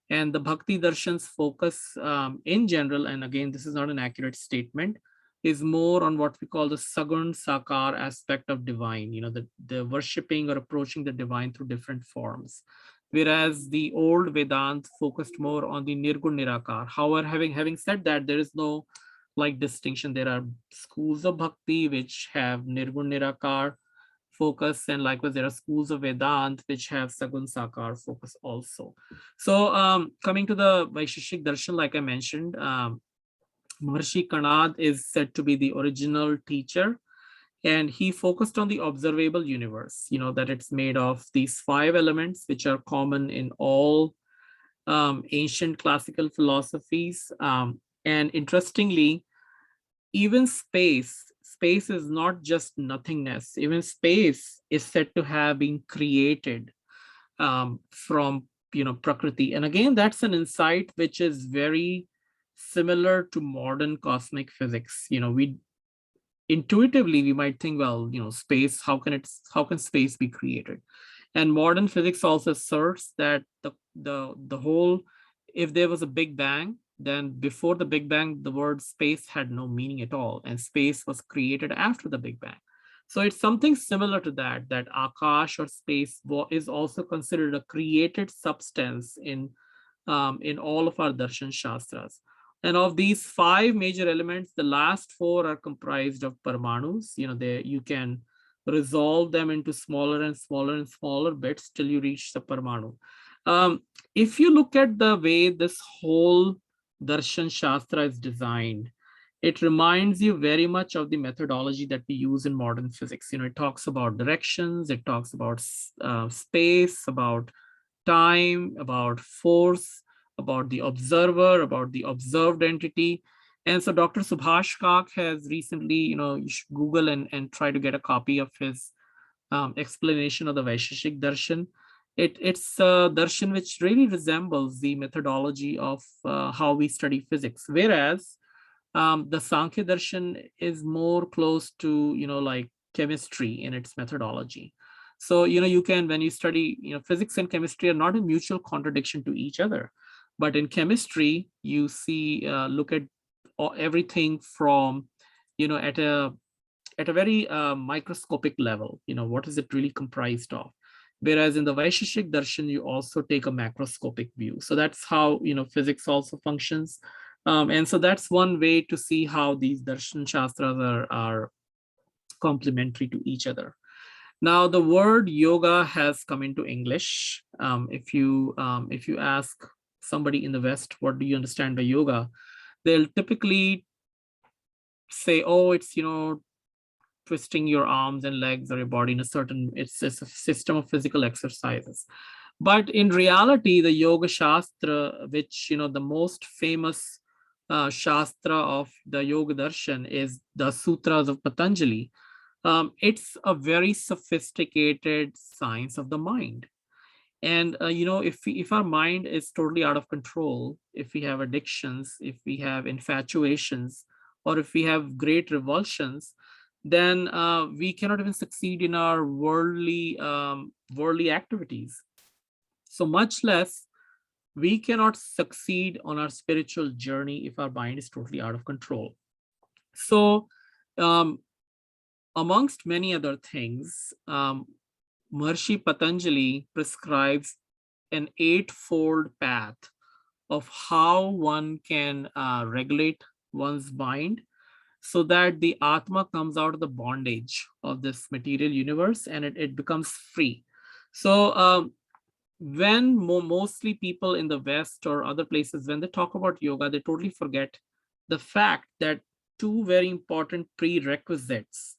And the Bhakti Darshan's focus in general, and again, this is not an accurate statement, is more on what we call the Sagun Sakar aspect of divine, the worshipping or approaching the divine through different forms. Whereas the old Vedant focused more on the Nirgun Nirakar. However, having said that, there is no like distinction. There are schools of bhakti which have Nirgun Nirakar focus, and likewise there are schools of Vedant which have Sagun Sakar focus also. So coming to the Vaisheshik Darshan, like I mentioned, Maharshi Kanad is said to be the original teacher, and he focused on the observable universe, that it's made of these five elements which are common in all ancient classical philosophies. And interestingly, even space is not just nothingness. Even space is said to have been created from Prakriti. And again, that's an insight which is very similar to modern cosmic physics. We intuitively we might think, well, space, how can space be created? And modern physics also asserts that the whole, if there was a big bang, then before the big bang the word space had no meaning at all, and space was created after the big bang. So it's something similar to that akash or space is also considered a created substance in all of our darshan shastras. And of these five major elements, the last four are comprised of parmanus. You can resolve them into smaller and smaller and smaller bits till you reach the parmanu. If you look at the way this whole darshan shastra is designed, it reminds you very much of the methodology that we use in modern physics. It talks about directions, it talks about space, about time, about force, about the observer, about the observed entity. And so Dr. Subhash Kak has recently, you should Google and try to get a copy of his explanation of the Vaisheshik Darshan. It's a darshan which really resembles the methodology of how we study physics, whereas the Sankhya Darshan is more close to, like chemistry in its methodology. So, you can, when you study, physics and chemistry are not in mutual contradiction to each other. But in chemistry, you see, look at everything from, at a very microscopic level, what is it really comprised of? Whereas in the Vaisheshik Darshan, you also take a macroscopic view. So that's how, physics also functions. And so that's one way to see how these darshan shastras are complementary to each other. Now, the word yoga has come into English. If you ask somebody in the West, what do you understand by yoga? They'll typically say, oh, it's twisting your arms and legs or your body in a certain. It's a system of physical exercises. But in reality, the Yoga Shastra, which the most famous Shastra of the Yoga Darshan is the Sutras of Patanjali. It's a very sophisticated science of the mind. And if our mind is totally out of control, if we have addictions, if we have infatuations, or if we have great revulsions, then we cannot even succeed in our worldly activities. So much less we cannot succeed on our spiritual journey if our mind is totally out of control. So um, amongst many other things, Maharshi Patanjali prescribes an eightfold path of how one can regulate one's mind so that the Atma comes out of the bondage of this material universe and it becomes free. So when mostly people in the West or other places, when they talk about yoga, they totally forget the fact that two very important prerequisites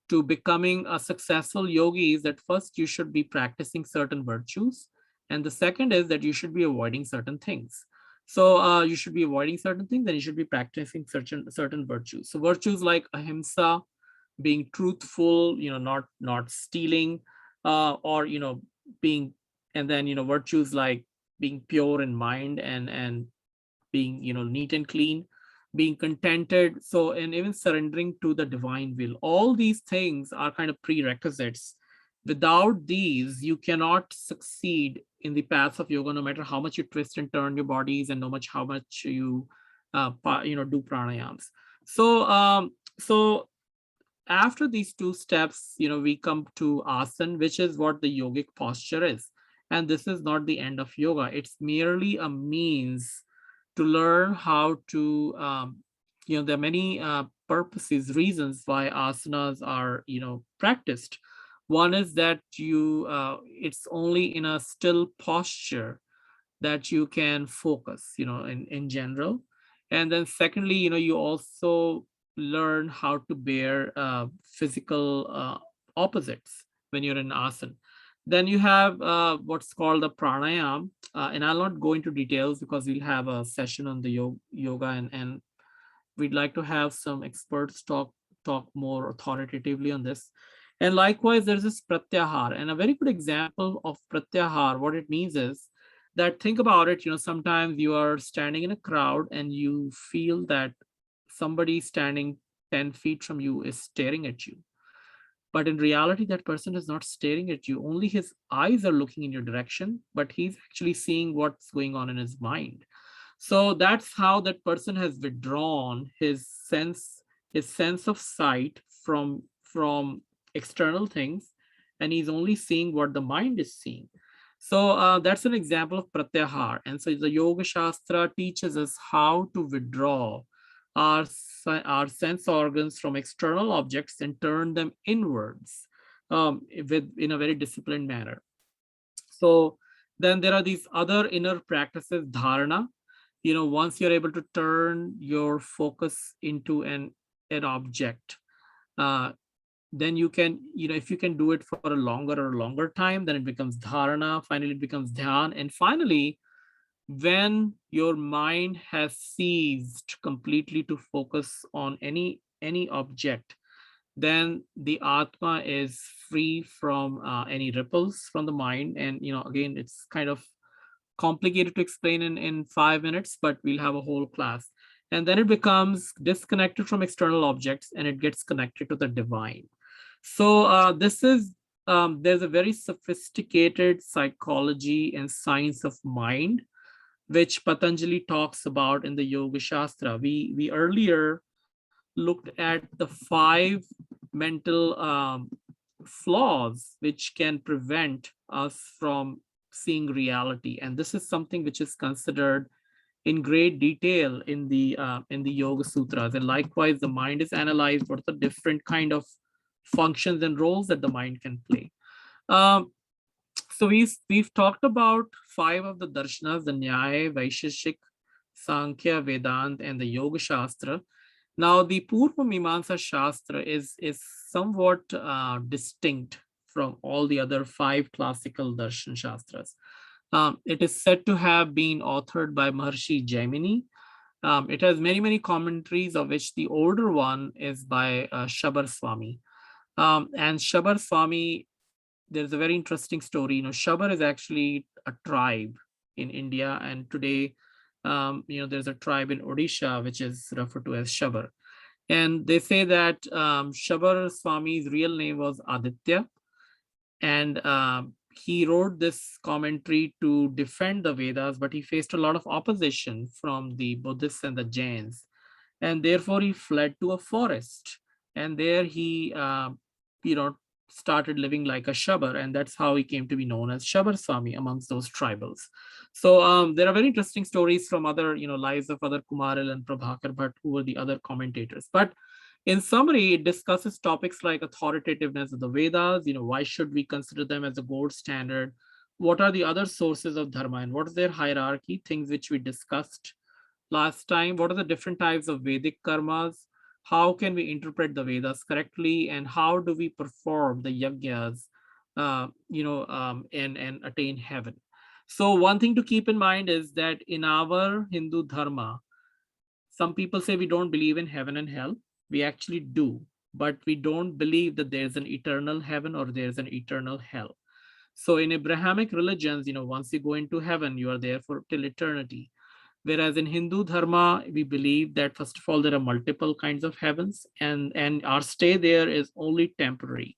to becoming a successful yogi is that first you should be practicing certain virtues, and the second is that you should be avoiding certain things. So you should be avoiding certain things, and you should be practicing certain virtues. So virtues like ahimsa, being truthful, not stealing, or being, and then virtues like being pure in mind, and being neat and clean, being contented, so, and even surrendering to the divine will. All these things are kind of prerequisites. Without these, you cannot succeed in the path of yoga, no matter how much you twist and turn your bodies, and no much how much you do pranayams. So after these two steps, we come to asan, which is what the yogic posture is. And this is not the end of yoga. It's merely a means to learn how to, there are many purposes, reasons why asanas are, practiced. One is that it's only in a still posture that you can focus, in general. And then secondly, you also learn how to bear physical opposites when you're in asana. Then you have what's called the pranayam, and I'll not go into details because we'll have a session on the yoga, and we'd like to have some experts talk more authoritatively on this. And likewise, there's this pratyahar, and a very good example of pratyahar. What it means is that, think about it. Sometimes you are standing in a crowd and you feel that somebody standing 10 feet from you is staring at you. But in reality, that person is not staring at you. Only his eyes are looking in your direction, but he's actually seeing what's going on in his mind. So that's how that person has withdrawn his sense of sight from external things, and he's only seeing what the mind is seeing. So that's an example of pratyahar. And so the Yoga Shastra teaches us how to withdraw our sense organs from external objects and turn them inwards, in a very disciplined manner. So then there are these other inner practices, dharana. Once you're able to turn your focus into an object, uh, then you can, if you can do it for a longer time, then it becomes dharana. Finally, it becomes dhyan. And finally, when your mind has ceased completely to focus on any object, then the atma is free from any ripples from the mind. And again, it's kind of complicated to explain in 5 minutes, but we'll have a whole class. And then it becomes disconnected from external objects, and it gets connected to the divine. So this is there's a very sophisticated psychology and science of mind, which Patanjali talks about in the Yoga Shastra. We earlier looked at the 5 mental flaws which can prevent us from seeing reality, and this is something which is considered in great detail in the Yoga Sutras. And likewise, the mind is analyzed. What are the different kind of functions and roles that the mind can play? Um, so we've talked about 5 of the darshanas: the Nyaya, Vaisheshik, Sankhya, Vedant, and the Yoga Shastra. Now, the Purva Mimamsa Shastra is somewhat distinct from all the other 5 classical darshan shastras. It is said to have been authored by Maharshi Jaimini. It has many commentaries, of which the older one is by Shabar Swami. And Shabar Swami, there's a very interesting story. Shabar is actually a tribe in India, and today, there's a tribe in Odisha which is referred to as Shabar. And they say that Shabar Swami's real name was Aditya, and he wrote this commentary to defend the Vedas, but he faced a lot of opposition from the Buddhists and the Jains, and therefore he fled to a forest, and there he you know started living like a Shabar, and that's how he came to be known as Shabar Swami amongst those tribals. So there are very interesting stories from other lives of other Kumaril and Prabhakar Bhatt, who were the other commentators. But in summary, it discusses topics like authoritativeness of the Vedas. Why should we consider them as a gold standard? What are the other sources of dharma, and what is their hierarchy? Things which we discussed last time. What are the different types of Vedic karmas? How can we interpret the Vedas correctly, and how do we perform the yajnas, and attain heaven? So one thing to keep in mind is that in our Hindu dharma, some people say we don't believe in heaven and hell. We actually do, but we don't believe that there's an eternal heaven or there's an eternal hell. So in Abrahamic religions, once you go into heaven, you are there for till eternity. Whereas in Hindu dharma, we believe that first of all there are multiple kinds of heavens, and our stay there is only temporary.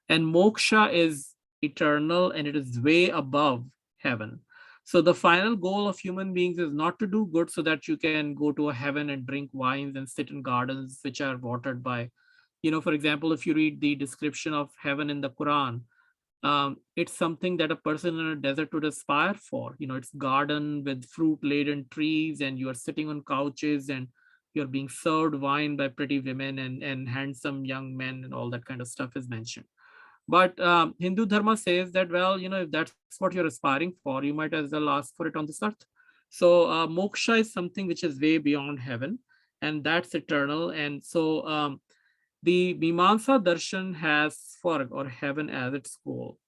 And moksha is eternal and it is way above heaven. So the final goal of human beings is not to do good so that you can go to a heaven and drink wines and sit in gardens which are watered by, for example, if you read the description of heaven in the Quran, it's something that a person in a desert would aspire for. It's garden with fruit laden trees, and you are sitting on couches, and you're being served wine by pretty women and handsome young men, and all that kind of stuff is mentioned. But Hindu dharma says that, well, if that's what you're aspiring for, you might as well ask for it on this earth. So moksha is something which is way beyond heaven, and that's eternal. And so the Mimamsa Darshan has Swarg or heaven as its goal.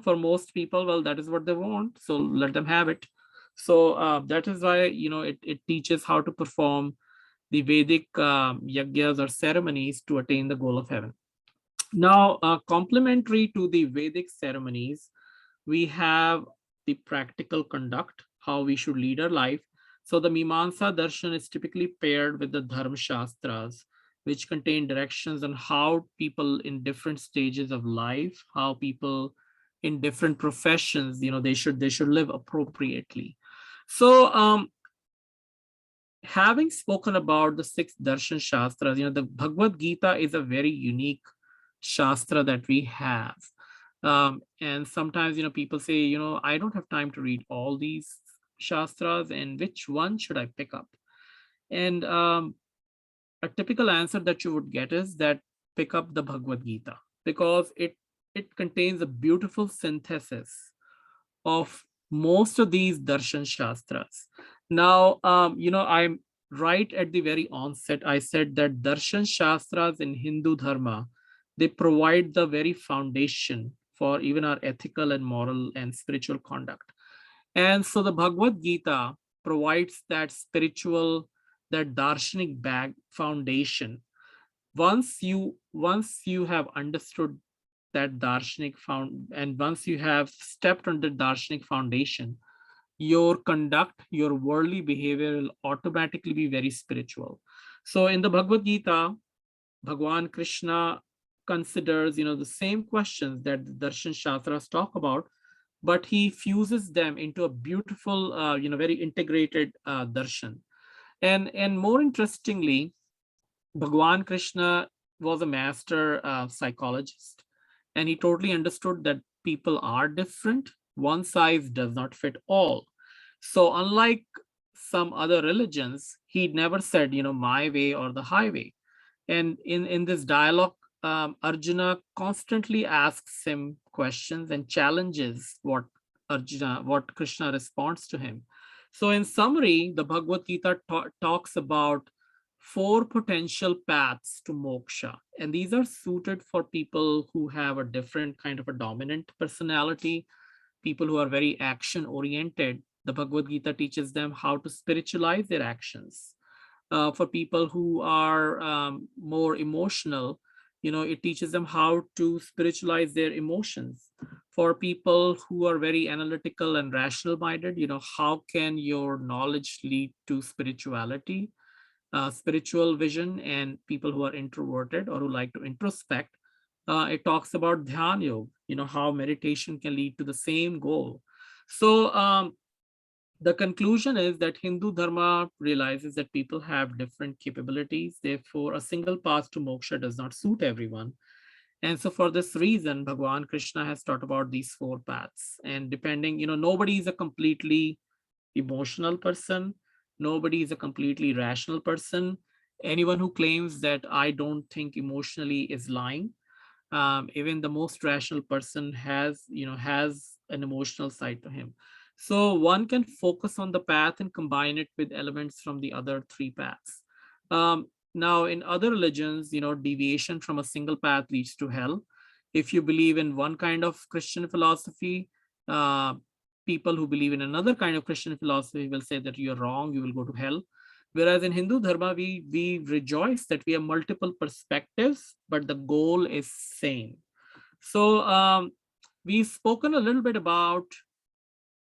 For most people, well, that is what they want. So let them have it. So that is why, it teaches how to perform the Vedic yagyas or ceremonies to attain the goal of heaven. Now, complementary to the Vedic ceremonies, we have the practical conduct, how we should lead our life. So the Mimamsa Darshan is typically paired with the Dharma Shastras, which contain directions on how people in different stages of life, how people in different professions, they should live appropriately. So having spoken about the six darshan shastras, the Bhagavad Gita is a very unique shastra that we have. And sometimes, people say, I don't have time to read all these shastras, and which one should I pick up? And a typical answer that you would get is that pick up the Bhagavad Gita, because it contains a beautiful synthesis of most of these darshan shastras. Now, I'm right at the very onset. I said that darshan shastras in Hindu dharma, they provide the very foundation for even our ethical and moral and spiritual conduct. And so the Bhagavad Gita provides that spiritual, that darshanic bag foundation. Once you have understood that darshanik found, and once you have stepped on the darshanik foundation, your conduct, your worldly behavior will automatically be very spiritual. So in the Bhagavad Gita, Bhagwan Krishna considers, the same questions that the Darshan Shastras talk about, but he fuses them into a beautiful, very integrated darshan. And more interestingly, Bhagwan Krishna was a master psychologist, and he totally understood that people are different. One size does not fit all. So, unlike some other religions, he never said, my way or the highway. And in this dialogue, Arjuna constantly asks him questions and challenges what Krishna responds to him. So, in summary, the Bhagavad Gita talks about four potential paths to moksha, and these are suited for people who have a different kind of a dominant personality, people who are very action oriented. The Bhagavad Gita teaches them how to spiritualize their actions. For people who are more emotional, it teaches them how to spiritualize their emotions. For people who are very analytical and rational minded, how can your knowledge lead to spirituality, spiritual vision? And people who are introverted or who like to introspect, it talks about dhyan yoga, how meditation can lead to the same goal. So the conclusion is that Hindu dharma realizes that people have different capabilities. Therefore, a single path to moksha does not suit everyone. And so, for this reason, Bhagwan Krishna has taught about these four paths. And depending, nobody is a completely emotional person, nobody is a completely rational person. Anyone who claims that I don't think emotionally is lying. Even the most rational person has an emotional side to him. So one can focus on the path and combine it with elements from the other three paths. Now in other religions, deviation from a single path leads to hell. If you believe in one kind of Christian philosophy, uh, people who believe in another kind of Christian philosophy will say that you're wrong, you will go to hell. Whereas in Hindu Dharma, we rejoice that we have multiple perspectives, but the goal is same. So we've spoken a little bit about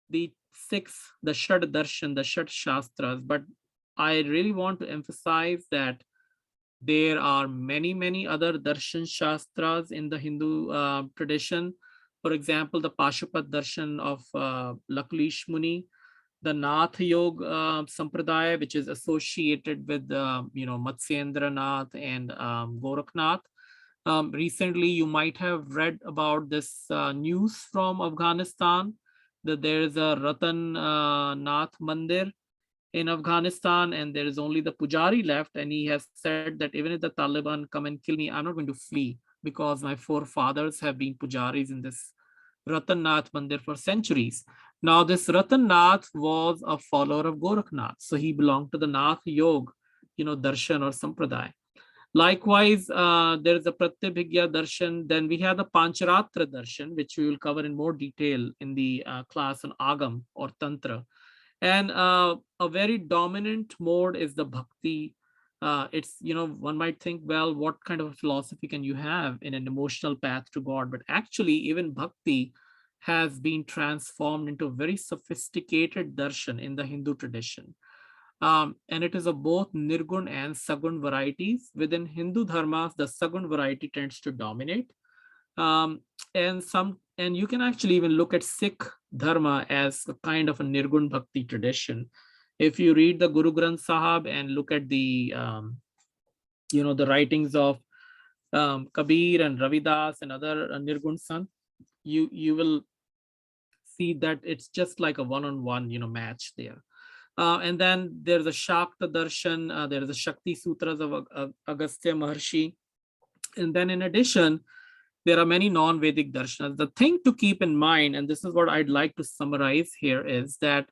the six, the Shad Darshan, the Shad Shastras, but I really want to emphasize that there are many, many other Darshan Shastras in the Hindu tradition. For example, the Pashupat Darshan of Lakulish Muni, the Nath Yoga Sampradaya, which is associated with Matsyendra Nath and Gorakhnath. Recently, you might have read about this news from Afghanistan that there is a Ratan Nath Mandir in Afghanistan, and there is only the Pujari left. And he has said that even if the Taliban come and kill me, I'm not going to flee because my forefathers have been Pujaris in this Ratan Nath Mandir for centuries. Now, this Ratan Nath was a follower of Gorakhnath, so he belonged to the Nath Yoga, Darshan or Sampradaya. Likewise, there is a Pratyabhigya Darshan. Then we have the Pancharatra Darshan, which we will cover in more detail in the class on Agam or Tantra. And a very dominant mode is the Bhakti. It's, one might think, well, what kind of a philosophy can you have in an emotional path to God? But actually, even Bhakti has been transformed into a very sophisticated darshan in the Hindu tradition. And it is of both Nirgun and Sagun varieties. Within Hindu dharmas, the Sagun variety tends to dominate. Um, and you can actually even look at Sikh dharma as a kind of a Nirgun Bhakti tradition. If you read the Guru Granth Sahib and look at the the writings of Kabir and Ravidas and other Nirgun Sant, you will see that it's just like a one-on-one match there. And then there's a Shakta Darshan, there is a Shakti Sutras of Agastya Maharshi. And then in addition, there are many non-Vedic darshanas. The thing to keep in mind, and this is what I'd like to summarize here, is that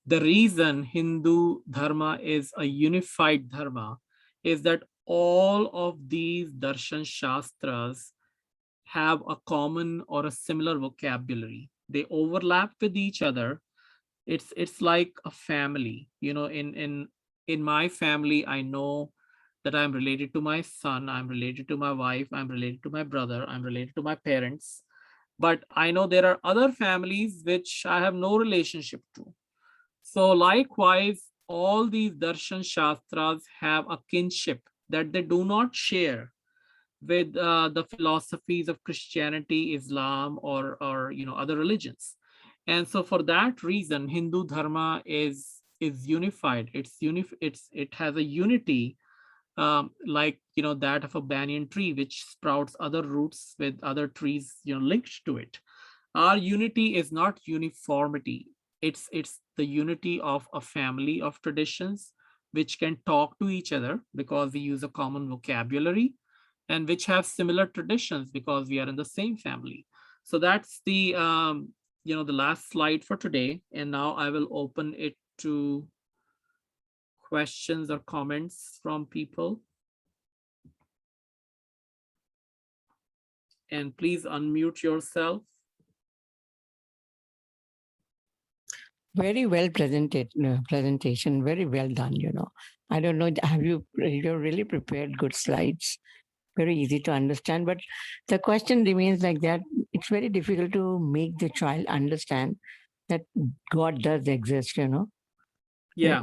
the reason Hindu dharma is a unified dharma is that all of these darshan shastras have a common or a similar vocabulary. They overlap with each other. It's like a family. In my family, I know that I'm related to my son, I'm related to my wife, I'm related to my brother, I'm related to my parents. But I know there are other families which I have no relationship to. So likewise, all these darshan shastras have a kinship that they do not share with the philosophies of Christianity, Islam, or other religions. And so for that reason, Hindu dharma is unified. It has a unity, like that of a banyan tree, which sprouts other roots with other trees linked to it. Our unity is not uniformity. It's the unity of a family of traditions which can talk to each other because we use a common vocabulary, and which have similar traditions because we are in the same family. So that's the the last slide for today. And now I will open it to questions or comments from people. And please unmute yourself. Very well presentation, very well done. I don't know, you've really prepared good slides, very easy to understand. But the question remains like that. It's very difficult to make the child understand that God does exist. Yeah.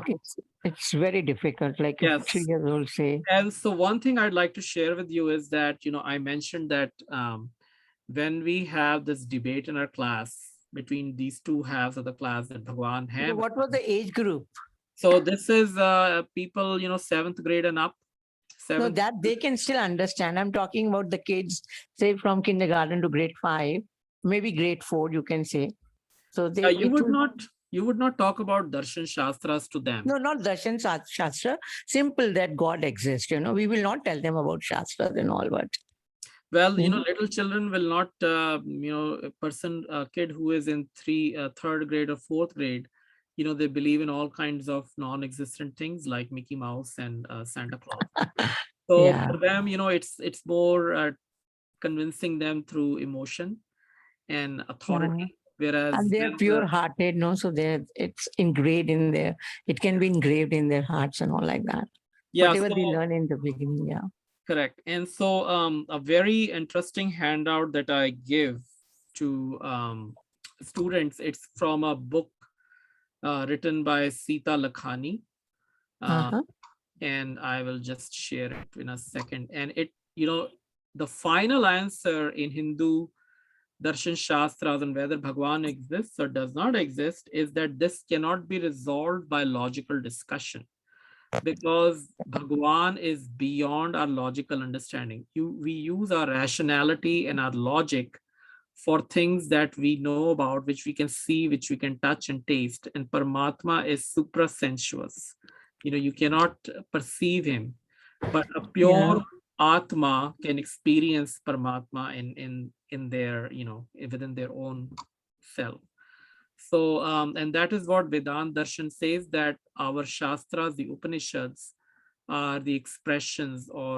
It's very difficult. Like if Yes. 3 years old say. And so one thing I'd like to share with you is that, I mentioned that when we have this debate in our class between these two halves of the class that Bhagwan So have. what was the age group? So this is people, seventh grade and up. No, Seventh. that they can still understand. I'm talking about the kids, say from kindergarten to grade 5, maybe grade 4, you can say. So You would not talk about darshan shastras to them. No, not darshan shastra. Simple that God exists. We will not tell them about shastras and all. But well, little children will not. A kid who is in third grade or fourth grade, they believe in all kinds of non-existent things like Mickey Mouse and Santa Claus. So yeah. for them, it's more convincing them through emotion and authority, Whereas And they're with pure hearted, no? So it's engraved in their, it can be engraved in their hearts and all like that. yeah, Whatever they so learn in the beginning, yeah. correct. And so a very interesting handout that I give to students, it's from a book written by Sita Lakhani. Uh, Uh-huh. and I will just share it in a second. And it, the final answer in Hindu Darshan Shastras and whether Bhagwan exists or does not exist is that this cannot be resolved by logical discussion, because Bhagwan is beyond our logical understanding. We use our rationality and our logic for things that we know about, which we can see, which we can touch and taste. And Paramatma is suprasensuous. You cannot perceive him, but a Yeah. pure Atma can experience Paramatma in their, within their own self. So, and that is what Vedant Darshan says, that our Shastras, the Upanishads, are the expressions or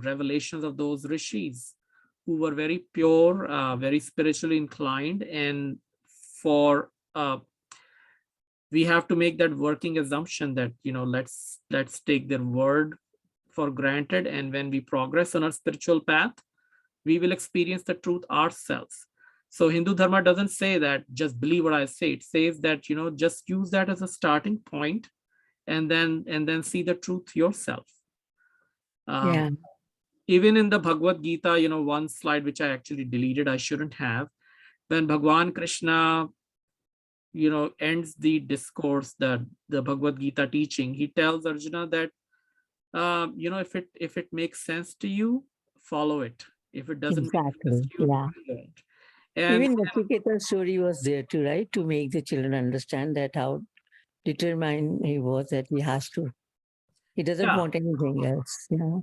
revelations of those rishis who were very pure, very spiritually inclined. And for we have to make that working assumption that, let's take their word for granted. And when we progress on our spiritual path, we will experience the truth ourselves. So Hindu Dharma doesn't say that just believe what I say. It says that, just use that as a starting point, and then see the truth yourself. Yeah. Even in the Bhagavad Gita, one slide which I actually deleted, I shouldn't have, when Bhagwan Krishna, ends the discourse, the Bhagavad Gita teaching, he tells Arjuna that, if it makes sense to you, follow it. If it doesn't make sense Exactly. to you, Yeah. don't. And Even Nachiketa's story was there too, right? To make the children understand that how determined he was that he has to. He doesn't yeah, want anything else. Yeah.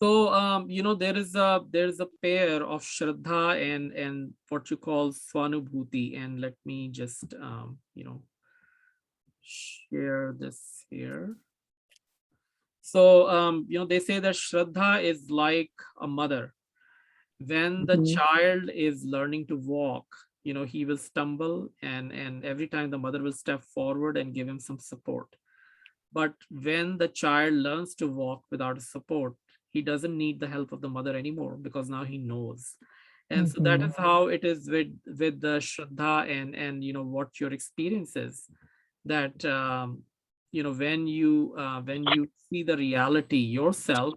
so there is a pair of Shraddha and what you call Swanubhuti. And let me just share this here. So they say that Shraddha is like a mother. When the Mhm. child is learning to walk, he will stumble, and every time the mother will step forward and give him some support. But when the child learns to walk without support, he doesn't need the help of the mother anymore, because now he knows. And so that Mhm. is how it is with the Shraddha and what your experience is. That when you see the reality yourself,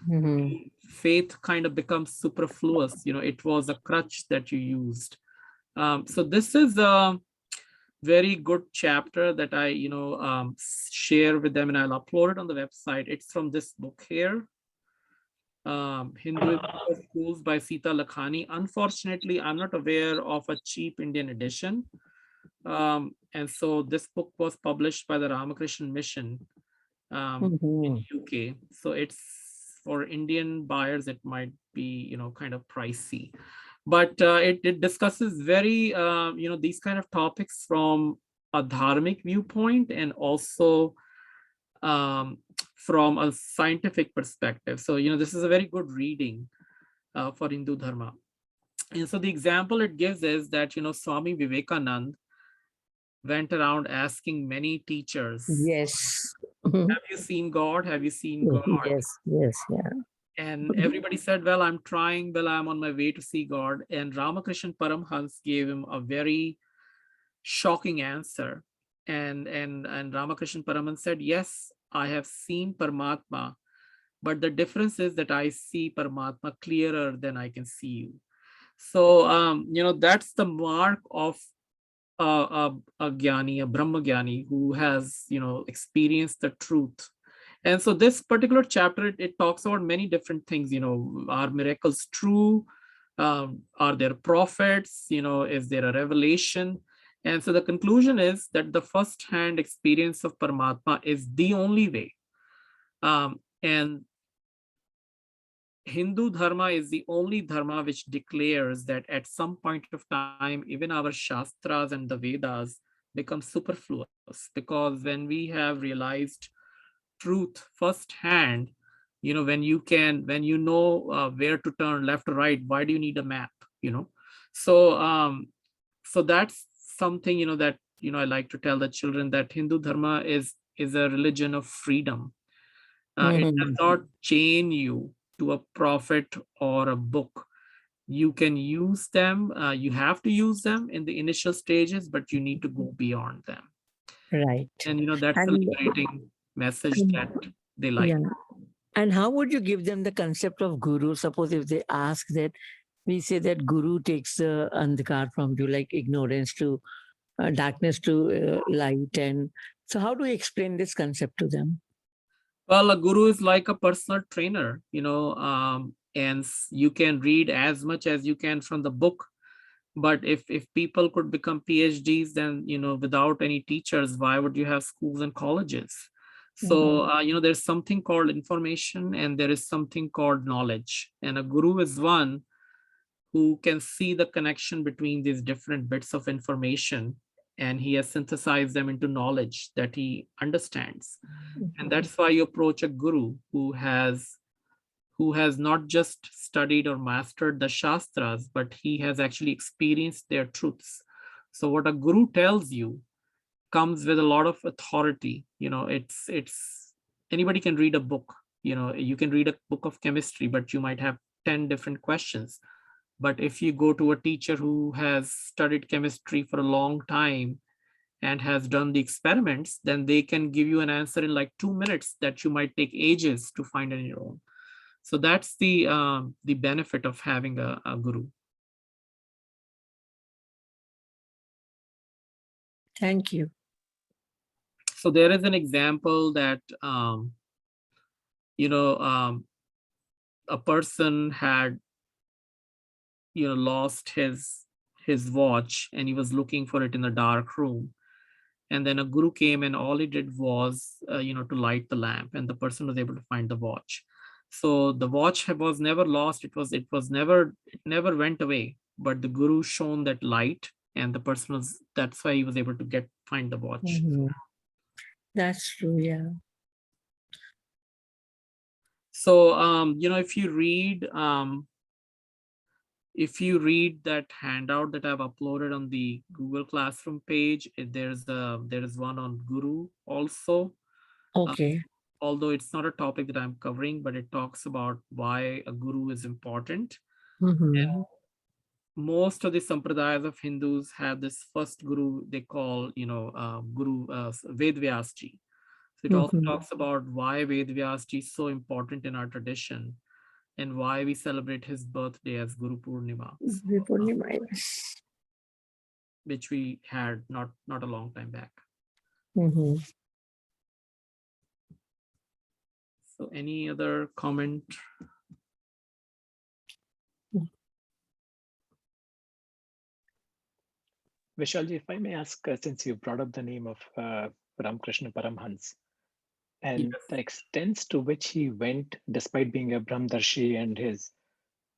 Mhm. faith kind of becomes superfluous. It was a crutch that you used. So this is a very good chapter that I share with them, and I'll upload it on the website. It's from this book here, Hinduism for Schools by Sita Lakhani. Unfortunately, I'm not aware of a cheap Indian edition. And so this book was published by the Ramakrishna Mission in Mhm. UK. So it's for Indian buyers, it might be, kind of pricey. But it discusses very, these kind of topics from a dharmic viewpoint, and also um, from a scientific perspective. So, this is a very good reading for Hindu Dharma. And so the example it gives is that, Swami Vivekanand went around asking many teachers, Yes. Mhm. have you seen God? Have you seen God? Yes. Yes. Yeah. And everybody said, well, I'm trying, well, I'm on my way to see God. And Ramakrishna Paramhans gave him a very shocking answer. And Ramakrishna Paramhans said, yes, I have seen Paramatma, but the difference is that I see Paramatma clearer than I can see you. So that's the mark of a jnani, a Brahma jnani, who has experienced the truth. And so this particular chapter, it talks about many different things. Are miracles true? Are there prophets? Is there a revelation? And so the conclusion is that the first-hand experience of Paramatma is the only way. And Hindu Dharma is the only Dharma which declares that at some point of time, even our Shastras and the Vedas become superfluous, because when we have realized truth firsthand, when you know where to turn left or right, why do you need a map? So So that's something, that, I like to tell the children, that Hindu Dharma is a religion of freedom. It does Mhm. not chain you to a prophet or a book. You can use them, you have to use them in the initial stages, but you need to go beyond them. Right. And that's the And liberating message um, that they like. yeah. And how would you give them the concept of guru? Suppose if they ask that, we say that guru takes the andhakar from you, like ignorance to darkness to light. And so, how do you explain this concept to them? Well, a guru is like a personal trainer, and you can read as much as you can from the book. But if people could become PhDs, then, without any teachers, why would you have schools and colleges? Mhm. So, there's something called information and there is something called knowledge. And a guru is one who can see the connection between these different bits of information, and he has synthesized them into knowledge that he understands. And Mhm. that's why you approach a guru who has not just studied or mastered the shastras, but he has actually experienced their truths. So what a guru tells you comes with a lot of authority. It's anybody can read a book. You can read a book of chemistry, but you might have 10 different questions. But if you go to a teacher who has studied chemistry for a long time and has done the experiments, then they can give you an answer in like 2 minutes that you might take ages to find on your own. So that's the benefit of having a guru. Thank you. So there is an example that you know a person had lost his watch, and he was looking for it in a dark room. And then a guru came, and all he did was to light the lamp, and the person was able to find the watch. So the watch was never lost. It never went away, but the guru shone that light, and the person was that's why he was able to find the watch. Mhm. That's true. Yeah. So if you read that handout that I've uploaded on the Google Classroom page, there is one on guru also. uh, Okay. Although it's not a topic that I'm covering, but it talks about why a guru is important. Mhm. Most of the sampradayas of Hindus have this first guru they call, Guru Ved Vyas Ji. So it also Mhm. talks about why Ved Vyas Ji is so important in our tradition and why we celebrate his birthday as Guru Purnima, uh, Vipurnima, yes. which we had not a long time back. Mhm. So any other comment? Vishalji, if I may ask, since you brought up the name of Ramakrishna Paramhans and Yes. the extents to which he went, despite being a Brahmdarshi and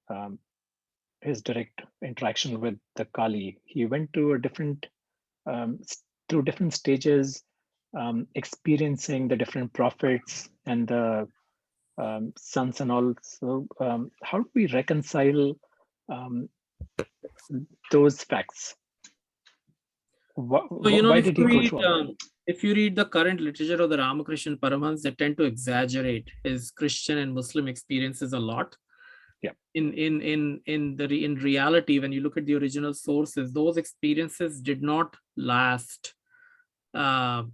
um, his direct interaction with the Kali, he went to a different through different stages, experiencing the different prophets and the sons and all. So, how do we reconcile um, those facts? So, Why did he go through all that? if you read the current literature of the Ramakrishna Paramhans, they tend to exaggerate his Christian and Muslim experiences a lot. Yeah. In reality, when you look at the original sources, those experiences did not last uh,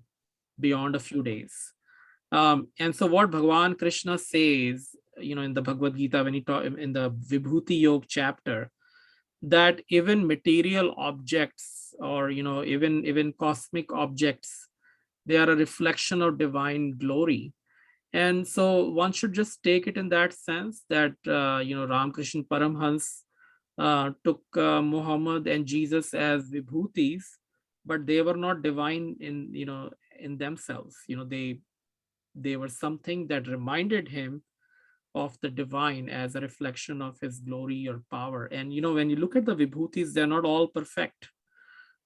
beyond a few days. And so, what Bhagavan Krishna says, in the Bhagavad Gita, when he talk in the Vibhuti Yog chapter, that even material objects, or even cosmic objects, they are a reflection of divine glory. And so one should just take it in that sense that Ramakrishna Paramhans took Muhammad and Jesus as vibhutis, but they were not divine in themselves. They were something that reminded him of the divine as a reflection of his glory or power. And when you look at the vibhutis, they're not all perfect.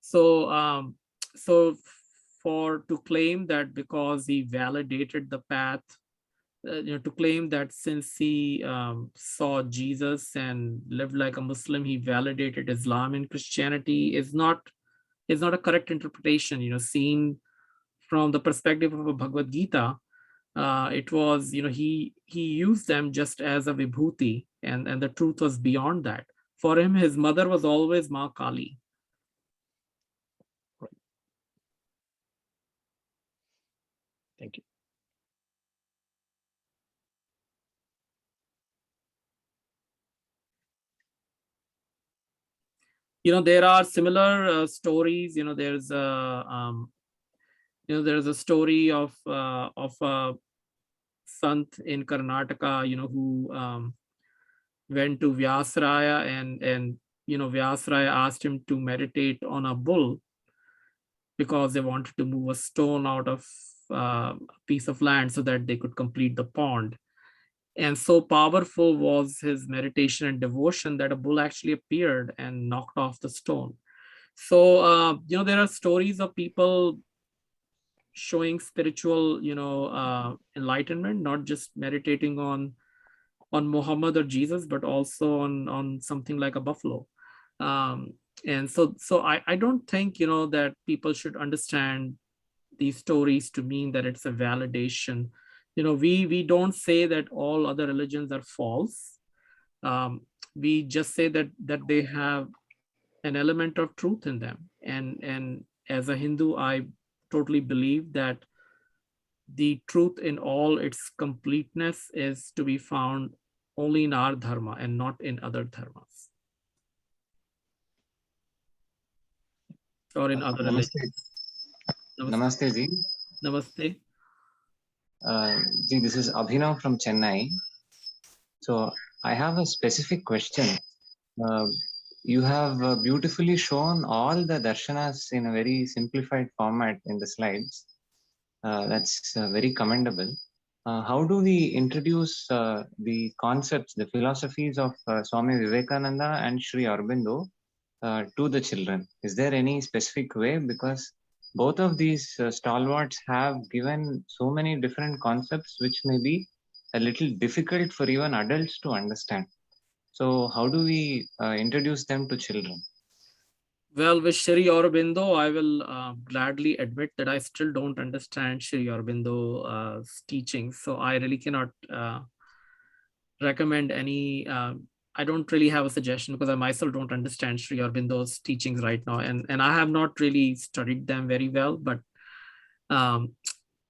So so for to claim that because he validated the path to claim that since he saw Jesus and lived like a Muslim, he validated Islam and Christianity is not a correct interpretation. Seen from the perspective of a Bhagavad Gita, it was, he used them just as a vibhuti, and the truth was beyond that. For him, his mother was always Ma Kali. Thank you. There are similar stories. There's a story of a sant in Karnataka, who went to Vyasraya, and Vyasraya asked him to meditate on a bull because they wanted to move a stone out of a piece of land so that they could complete the pond. And so powerful was his meditation and devotion that a bull actually appeared and knocked off the stone. So, there are stories of people showing spiritual, enlightenment, not just meditating on Muhammad or Jesus, but also on something like a buffalo. And so I don't think, that people should understand these stories to mean that it's a validation. We don't say that all other religions are false. We just say that they have an element of truth in them. And as a Hindu, I totally believe that the truth in all its completeness is to be found only in our dharma and not in other dharmas or in other Namaste. religions. Namaste, Ji. Namaste. Ji, this is Abhinav from Chennai. So I have a specific question. You have beautifully shown all the darshanas in a very simplified format in the slides. That's very commendable. How do we introduce the concepts, the philosophies of Swami Vivekananda and Sri Aurobindo to the children? Is there any specific way? Because both of these stalwarts have given so many different concepts which may be a little difficult for even adults to understand. So how do we introduce them to children? Well, with Sri Aurobindo, I will gladly admit that I still don't understand Sri Aurobindo's teachings. So I really cannot recommend any. I don't really have a suggestion because I myself don't understand Sri Aurobindo's teachings right now, and I have not really studied them very well. But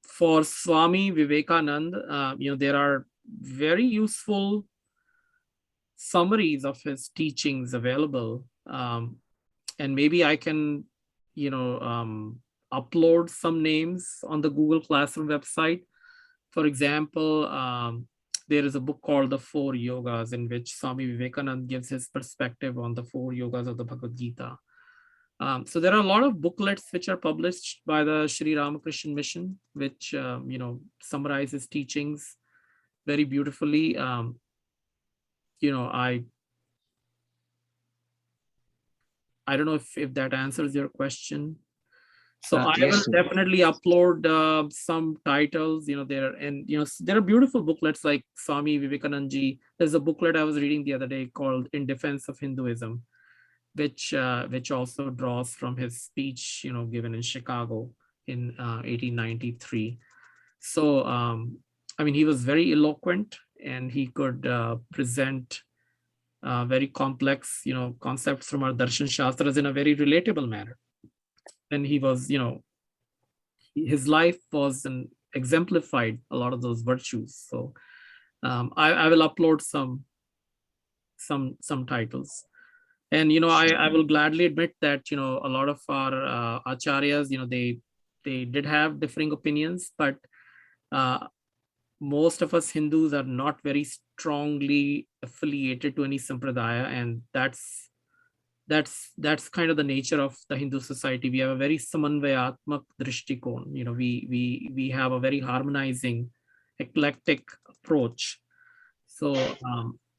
for Swami Vivekananda, there are very useful summaries of his teachings available. And maybe I can, upload some names on the Google Classroom website. For example, there is a book called The Four Yogas, in which Swami Vivekananda gives his perspective on the four yogas of the Bhagavad Gita. So there are a lot of booklets which are published by the Sri Ramakrishna Mission, which summarizes teachings very beautifully. I don't know if that answers your question. So I Yes, will definitely upload some titles, there, and there are beautiful booklets like Swami Vivekananda. There's a booklet I was reading the other day called In Defense of Hinduism, which also draws from his speech, given in Chicago in 1893. So he was very eloquent, and he could present very complex, concepts from our darshan shastras in a very relatable manner. And he was, his life was exemplified a lot of those virtues. So I will upload some titles. And I will gladly admit that a lot of our acharyas, they did have differing opinions, but most of us Hindus are not very strongly affiliated to any sampradaya, and that's kind of the nature of the Hindu society. We have a very samanvayatmak drishtikon. We have a very harmonizing, eclectic approach. So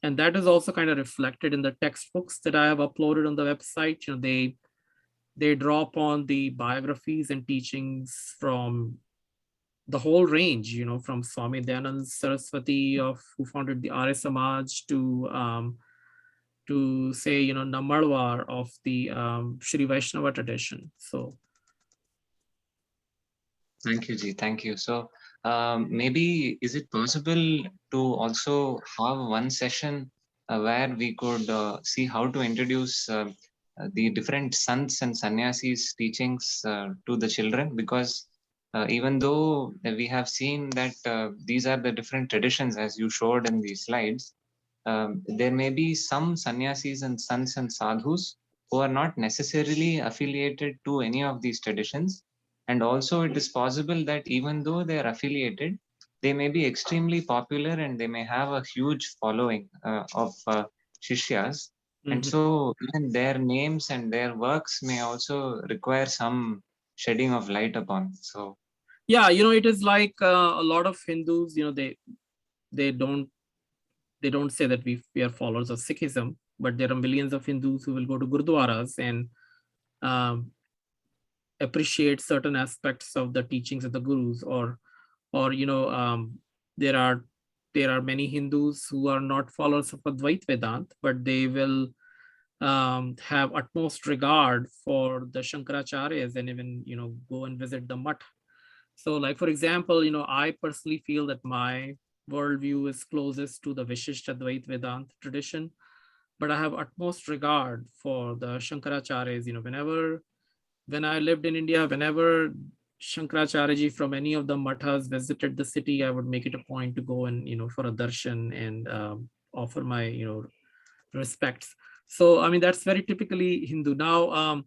and that is also kind of reflected in the textbooks that I have uploaded on the website. They draw upon the biographies and teachings from the whole range, from Swami Dayanand Saraswati who founded the Arya Samaj to say, Nammalwar of the Shri Vaishnava tradition. So Thank you, Ji. Thank you. So maybe is it possible to also have one session where we could see how to introduce the different sants and sannyasis teachings to the children? Because even though we have seen that these are the different traditions as you showed in the slides, there may be some sannyasis and sants and sadhus who are not necessarily affiliated to any of these traditions. And also it is possible that even though they are affiliated, they may be extremely popular and they may have a huge following of Shishyas. And mhm. so even their names and their works may also require some shedding of light upon. So Yeah, it is like a lot of Hindus, they don't say that we are followers of Sikhism, but there are millions of Hindus who will go to Gurdwaras and um, appreciate certain aspects of the teachings of the gurus, or there are many Hindus who are not followers of Advait Vedant, but they will have utmost regard for the Shankaracharyas and even go and visit the mutt. So, like for example, I personally feel that my worldview is closest to the Vishisht Advait Vedant tradition, but I have utmost regard for the Shankaracharyas. When I lived in India, whenever Shankaracharya from any of the mathas visited the city, I would make it a point to go and, for a darshan and offer my, respects. So, I mean, that's very typically Hindu. Now,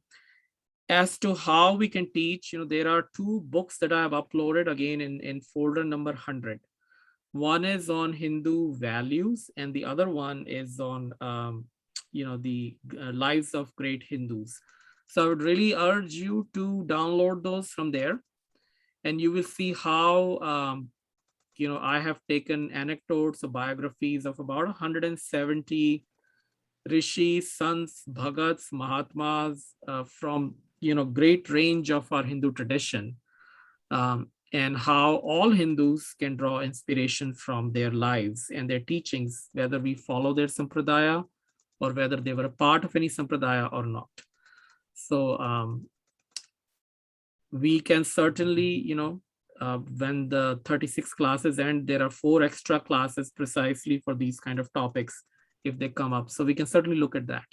as to how we can teach, there are two books that I have uploaded again in folder number 100. One is on Hindu values and the other one is on, the lives of great Hindus. So I would really urge you to download those from there, and you will see how, I have taken anecdotes or biographies of about 170 rishis, sants, bhagats, mahatmas from, great range of our Hindu tradition, and how all Hindus can draw inspiration from their lives and their teachings, whether we follow their sampradaya or whether they were a part of any sampradaya or not. So we can certainly, when the 36 classes end, there are 4 extra classes precisely for these kind of topics if they come up. So we can certainly look at that.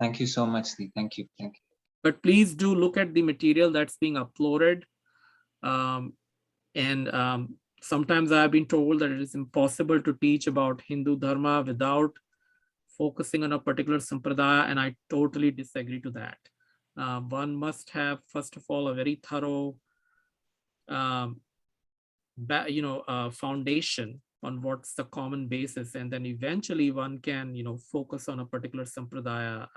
thank you so much, Ji. Thank you. Thank you. But please do look at the material that's being uploaded. Sometimes I've been told that it is impossible to teach about Hindu Dharma without focusing on a particular sampradaya, and I totally disagree to that. One must have, first of all, a very thorough, foundation on what's the common basis, and then eventually one can, focus on a particular sampradaya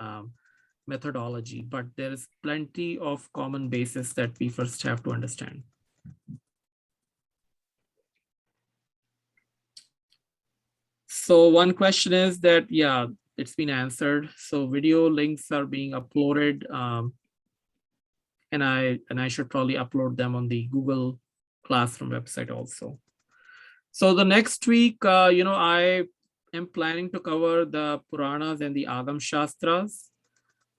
methodology. But there is plenty of common basis that we first have to understand. So one question is that, yeah, it's been answered. So video links are being uploaded, and I should probably upload them on the Google Classroom website also. So the next week, I am planning to cover the Puranas and the Agam Shastras.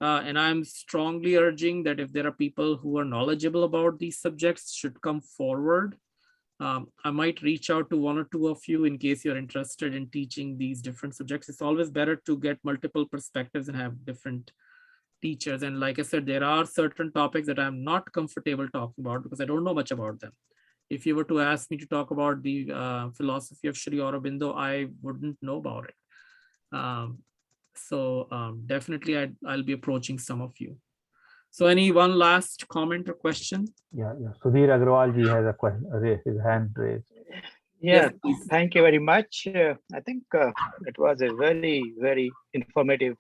And I'm strongly urging that if there are people who are knowledgeable about these subjects should come forward. I might reach out to 1 or 2 of you in case you're interested in teaching these different subjects. It's always better to get multiple perspectives and have different teachers. And like I said, there are certain topics that I'm not comfortable talking about because I don't know much about them. If you were to ask me to talk about the philosophy of Sri Aurobindo, I wouldn't know about it. Definitely I'll be approaching some of you. So any one last comment or question? Yeah. Sudhir Agrawal ji has a question, his hand raised. Yeah, Yes, thank you very much. I think it was a very, very informative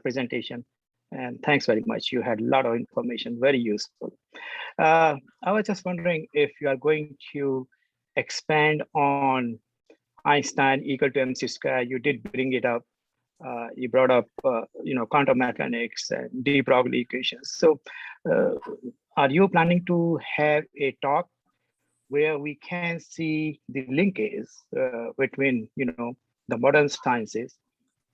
presentation. And thanks very much. You had a lot of information, very useful. I was just wondering if you are going to expand on Einstein equal to mc square. You did bring it up. You brought up, quantum mechanics and de Broglie equations. So are you planning to have a talk where we can see the linkage between, the modern sciences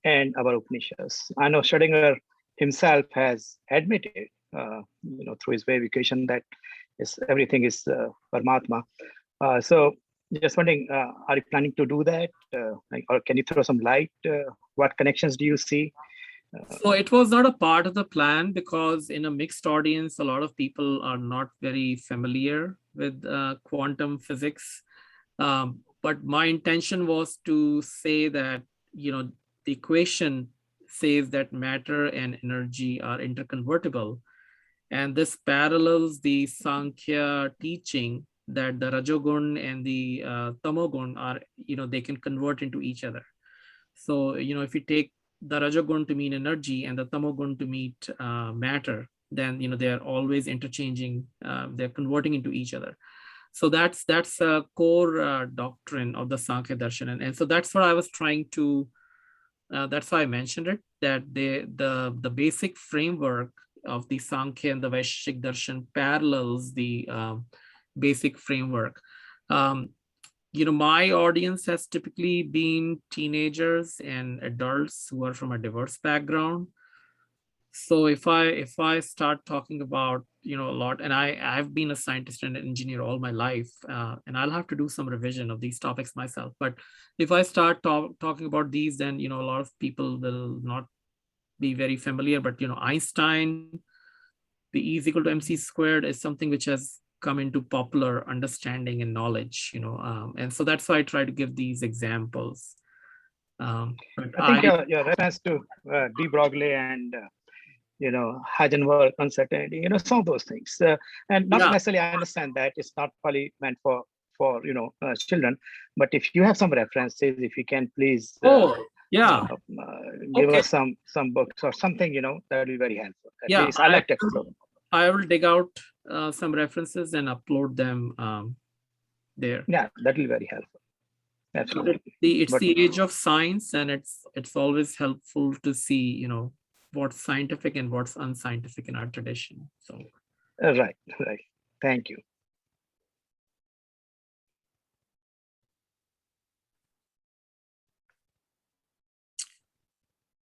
and our Upanishads. I know Schrödinger himself has admitted, through his verification that everything is Paramatma. So just wondering, are you planning to do that? Or can you throw some light? What connections do you see? So it was not a part of the plan because in a mixed audience, a lot of people are not very familiar with quantum physics. But my intention was to say that, the equation says that matter and energy are interconvertible. And this parallels the Sankhya teaching that the Rajogun and the Tamogun are, they can convert into each other. So, if you take the Rajogun to mean energy and the Tamogun to mean matter, then, they are always interchanging, they're converting into each other. So that's a core doctrine of the Sankhya Darshan. And so that's what I was trying to, that's why I mentioned it, that the basic framework of the Sankhya and the Vaisheshik Darshan parallels the basic framework. My audience has typically been teenagers and adults who are from a diverse background. So if I start talking about, a lot, and I've been a scientist and an engineer all my life, and I'll have to do some revision of these topics myself. But if I start talking about these, then, a lot of people will not be very familiar. But, Einstein, the E is equal to mc squared is something which has come into popular understanding and knowledge, and so that's why I try to give these examples. I think your reference to de Broglie and Heisenberg uncertainty, some of those things, and not necessarily. I understand that it's not probably meant for children, but if you have some references, if you can please give us some books or something, that will be very helpful. At least I like to explore. I will dig out some references and upload them there. Yeah, that will be very helpful. Absolutely. It's the age of science, and it's always helpful to see, what's scientific and what's unscientific in our tradition. So right. Thank you.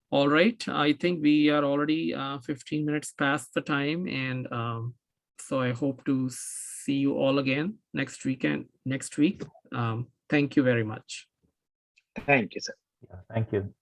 All right, I think we are already 15 minutes past the time, and so I hope to see you all again next week. Thank you very much. Thank you, sir. Yeah, thank you.